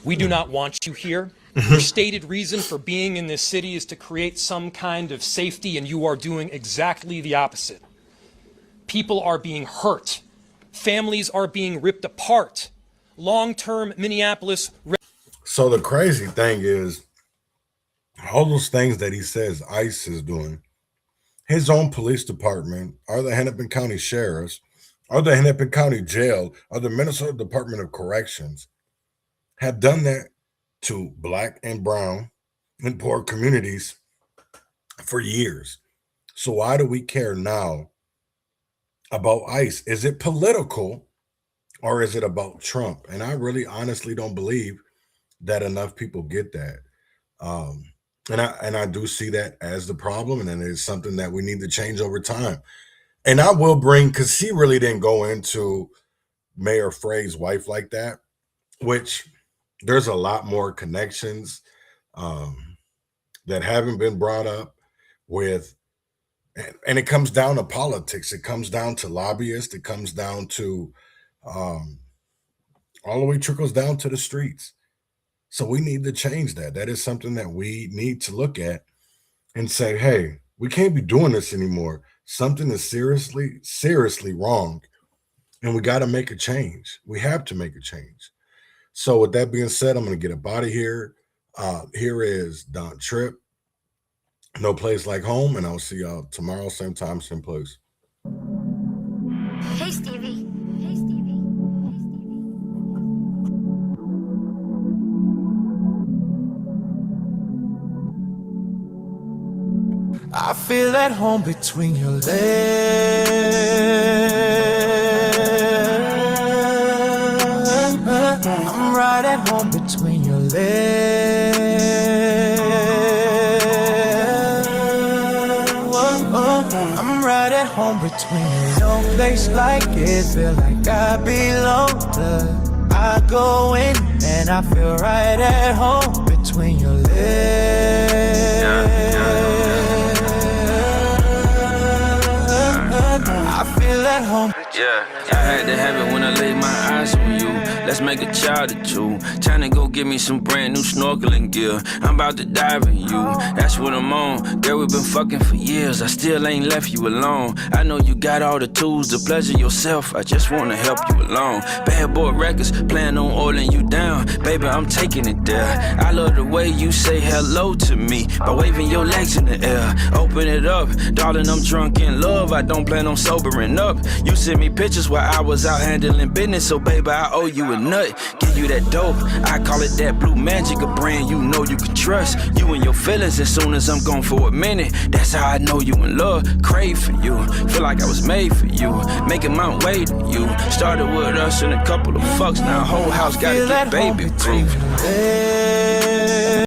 We do not want you here. Your stated reason for being in this city is to create some kind of safety, and you are doing exactly the opposite. People are being hurt. Families are being ripped apart. Long-term Minneapolis... So the crazy thing is, all those things that he says ICE is doing, his own police department, or the Hennepin County Sheriffs, or the Hennepin County Jail, or the Minnesota Department of Corrections, have done that to Black and brown and poor communities for years. So why do we care now about ICE? Is it political or is it about Trump? And I really honestly don't believe that enough people get that. And I do see that as the problem, and it's something that we need to change over time. And I will bring, because he really didn't go into Mayor Frey's wife like that, which there's a lot more connections that haven't been brought up with, and it comes down to politics. It comes down to lobbyists. It comes down to all the way trickles down to the streets. So we need to change that. That is something that we need to look at and say, hey, we can't be doing this anymore. Something is seriously wrong. And we got to make a change. We have to make a change. So with that being said, I'm going to get up out of here. Here is Don Tripp. No Place Like Home. And I'll see y'all tomorrow, same time, same place. Hey, Stevie. I feel at home between your legs. I'm right at home between your legs. I'm right at home between you. No place like it, feel like I belong to. I go in and I feel right at home between your legs. I feel at home. Yeah, I had to have it when I laid my eyes on you. let's make a child or two. Time to go get me some brand new snorkeling gear. I'm about to dive in you, that's what I'm on. Girl, we've been fucking for years, I still ain't left you alone. I know you got all the tools to pleasure yourself, I just wanna help you along. Bad Boy Records, plan on oiling you down. Baby, I'm taking it there. I love the way you say hello to me by waving your legs in the air. Open it up, darling, I'm drunk in love. I don't plan on sobering up. You sent me pictures while I was out handling business, so baby, I owe you a nut. Give you that dope, I call it that blue magic, a brand you know you can trust. You and your feelings as soon as I'm gone for a minute. That's how I know you in love. Crave for you, feel like I was made for you. Making my way to you. Started with us and a couple of fucks, now whole house gotta get baby proof.